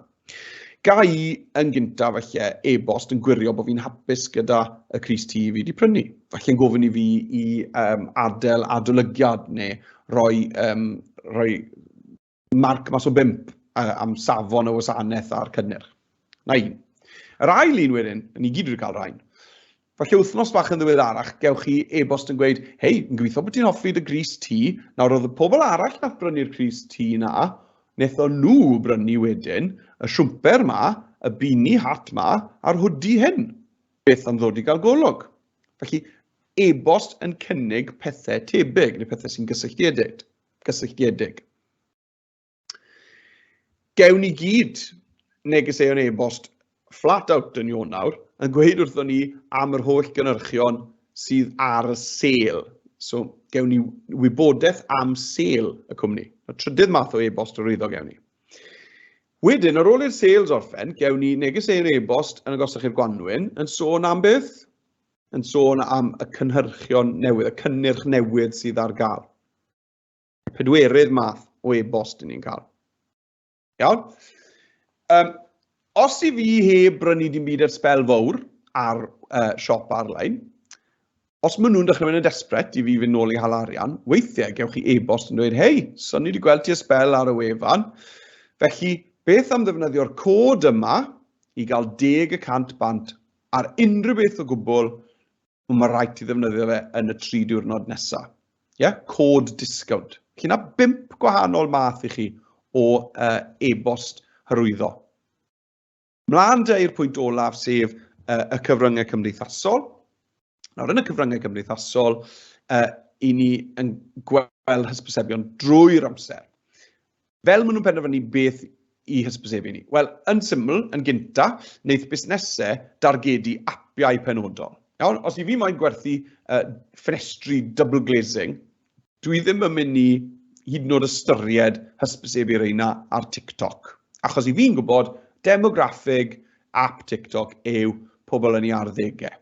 Ga i yn gyntaf felly e-bost yn gwirio bod fi'n hapus gyda y crys tŷ fi wedi prynu. Felly'n gofyn i fi i adolygiad neu roi marc mas o 5 am safon y wasanaeth a'r cynnyrch. Na un. Yr ail un wedyn, ni gyd wedi cael rhain. Felly wythnos bach yn ddiweddarach, gewch chi e-bost yn gweud, hei, yn gobeithio bod ti'n hoffi dy grys tŷ, nawr oedd y pobl arall nath brynu'r crys tŷ na, wnaethon nhw brynu wedyn y siwmper ma, y bini hat ma, a'r hwdi hyn. Beth am ddod i gael golwg. Felly, e-bost yn cynnig pethau tebyg, neu pethau sy'n gysylltiedig. Gewn ni gyd negeseuon e-bost flat out yn Ionawr, yn gweud wrthon ni am yr holl gynhyrchion sydd ar y sale. So, gewn ni wybodaeth am sale y cwmni. Y trydydd math o e-bost hyrwyddo gewn ni. Wedyn, ar ôl i'r sales orffen, gewn ni negeseuon e-bost yn agosach i'r Gwanwyn yn sôn am beth? Yn sôn am y cynhyrchion newydd, y cynnyrch newydd sydd ar gael. Pedwerydd math o e-bost ni'n cael. Iawn? Os i fi heb brynu dim byd ar sbel fawr ar siop ar-lein, os maen nhw'n dechrau mynd yn desperate i fi fynd nôl i hal arian, weithiau gewch chi e-bost yn dweud, hei, so ni wedi gweld ti sbel ar y wefan, felly beth am ddefnyddio'r cod yma i gael 10% bant ar unrhyw beth o gwbl, ond mae rhaid ti ddefnyddio fe yn y 3 diwrnod nesaf. Cod discount. Felly yna 5 gwahanol math i chi o e-bost hyrwyddo. Mlaen da i'r pwynt olaf sef y cyfryngau cymdeithasol. Nawr, yn y cyfryngau cymdeithasol, i ni yn gweld hysbysebion drwy'r amser. Fel maen nhw'n penderfynu beth i hysbysebu ni? Wel, yn syml, yn gynta, wneith busnesau dargedu apiau penodol. Iawn, os i fi moyn gwerthu ffenestri double glazing, dwi ddim yn mynd i hyd yn oed ystyried hysbysebu reina ar TikTok. Achos i fi'n gwybod, demograffig app TikTok yw pobl yn ei arddegau.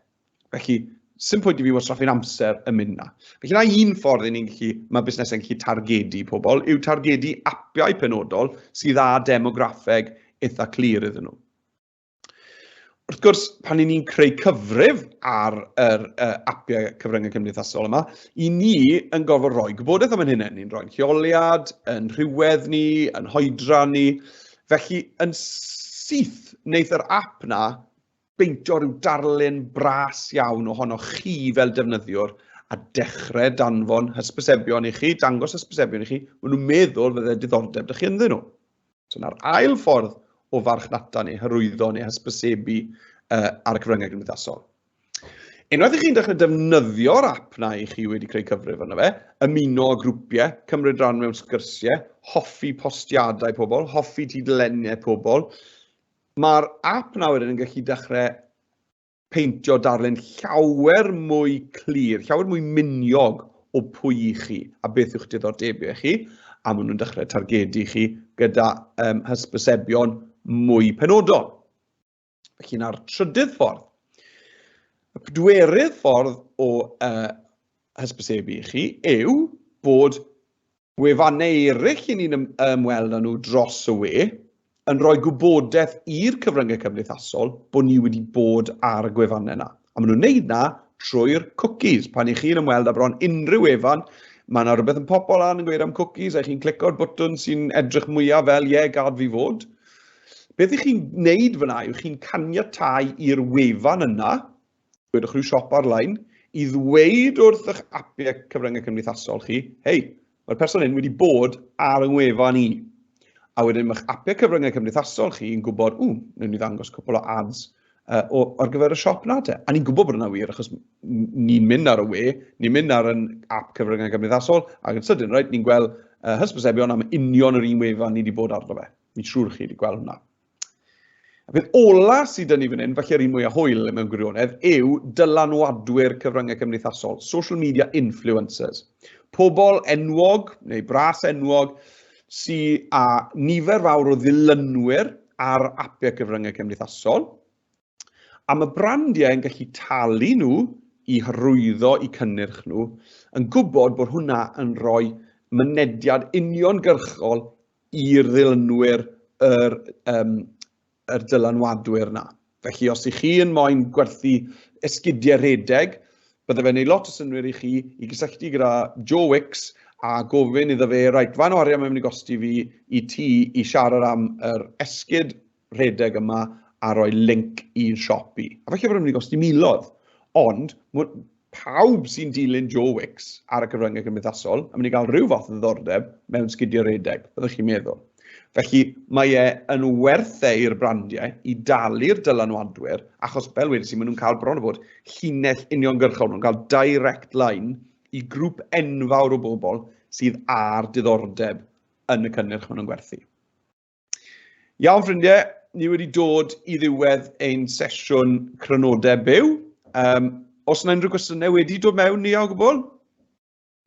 Felly, sy'n pwynt i fi wastraffu'n amser yn mynd na. Felly, na un ffordd mae busnesau'n gallu targedu pobl, yw targedu apiau penodol sydd â demograffeg eitha clir iddyn nhw. Wrth gwrs, pan ni'n creu cyfrif ar yr apiau cyfryngau cymdeithasol yma, i ni yn gorfod rhoi gwybodaeth am hynny. Ni'n rhoi'n lleoliad, yn rhywedd ni, yn hoedra ni. Felly, yn syth, wneith yr app na beintio rhyw darlun bras iawn ohonoch chi fel defnyddiwr a dechrau danfon hysbysebion i chi, dangos hysbysebion i chi, maen nhw'n meddwl fydde diddordeb dych chi ynddyn nhw. So, yna'r ail ffordd o farchnata neu hyrwyddo neu hysbysebu ar y cyfryngau cymdeithasol. Unwaith i chi'n dechrau defnyddio'r app na i chi wedi creu cyfrif yna fe, ymuno o grwpiau, cymryd rhan mewn sgyrsiau, hoffi postiadau pobl, hoffi tudalennau pobl, mae'r app na wedyn yn gallu dechrau peintio darlun llawer mwy clir, llawer mwy miniog o pwy i chi a beth yw'ch diddordebau chi, a maen nhw'n dechrau targedu chi gyda hysbysebion mwy penodol. Felly na'r trydydd ffordd. Y pedwerydd ffordd o hysbysebu i chi yw bod wefannau eraill i ni'n ymweld â nhw dros y we, yn rhoi gwybodaeth i'r cyfryngau cymdeithasol bod ni wedi bod ar y gwefannau yna. A maen nhw'n neud na trwy'r cookies. Pan i chi'n ymweld â bron unrhyw wefan, mae yna rhywbeth yn popio lan yn gweud am cookies, a chi'n clico'r bwtwn sy'n edrych mwyaf fel, gad fi fod. Beth i chi'n neud fyna yw chi'n caniatáu i'r wefan yna, gwedwch rhyw siop ar-lein, i ddweud wrth eich apiau cyfryngau cymdeithasol chi, hei, mae'r person hyn wedi bod ar y wefan i. A wedyn mae'ch apiau cyfryngau cymdeithasol chi yn gwybod, newn ni ddangos cwpl o ads ar gyfer y siop na te. A ni'n gwybod bod yna wir, achos ni'n mynd ar y we, ni'n mynd ar yn app cyfryngau cymdeithasol, ac yn sydyn, ni'n gweld hysbysebion am union yr un wefan ni wedi bod arno fe. Ni'n siŵr chi wedi gweld hwnna. A beth ola sydd yn ni fan hyn, falle'r un mwyaf hwyl mewn gwirionedd, yw dylanwadwyr cyfryngau cymdeithasol, social media influencers. Pobl enwog, neu bras enwog, sydd â nifer fawr o ddilynwyr ar apiau cyfryngau cymdeithasol. A mae brandiau yn gallu talu nhw i hyrwyddo i cynnyrch nhw, yn gwybod bod hwnna yn rhoi mynediad uniongyrchol i'r ddilynwyr yr dylanwadwyr yna. Felly, os ych chi yn moyn gwerthu esgidiau redeg, bydde fe'n ei lot o synwyr i chi i gysylltu gyda Joe Wicks a gofyn iddo fe, reit, fa'n o arian mae'n mynd i gosti fi i ti i siarad am yr esgid redeg yma a rhoi link i'n siop i. A felly bod yn mynd i gosti miloedd, ond pawb sy'n dilyn Joe Wicks ar y cyfryngau cymdeithasol yn mynd i gael rhyw fath o ddiddordeb mewn sgidiau redeg, byddwch chi'n meddwl. Felly mae yn werth i'r brandiau i dalu'r dylanwadwyr, achos fel wedys i, maen nhw'n cael bron o bod llinell uniongyrchol, nhw'n cael direct line i grŵp enfawr o bobl sydd ar diddordeb yn y cynnyrch maen nhw'n gwerthu. Iawn ffrindiau, ni wedi dod i ddiwedd ein sesiwn crynodau byw. Os yna unrhyw gwestiynau wedi dod mewn ni o gwbl?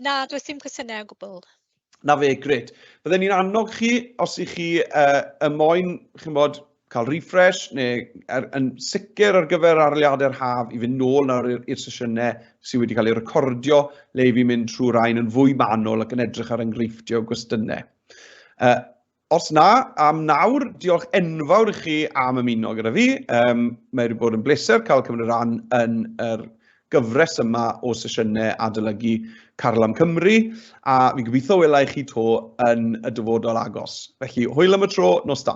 Na, does dim cwestiynau o gwbl. Na fe, gret. Byddwn ni'n annog chi, os ych chi y moyn, chi'n bod, cael refresh, neu yn sicr ar gyfer arliadau'r haf i fynd nôl nawr i'r sesiynau sydd wedi cael ei recordio, le i fi mynd trwy rhain yn fwy manwl ac yn edrych ar enghreifftiau o gwestiynau. Os na, am nawr, diolch enfawr i chi am ymuno gyda fi. Mae wedi bod yn bleser cael cymryd ran yn yr gyfres yma o sesiynau adolygu Carlam Cymru, a fi'n gobeithio welai chi to yn y dyfodol agos. Felly, hwyl am y tro, nos da.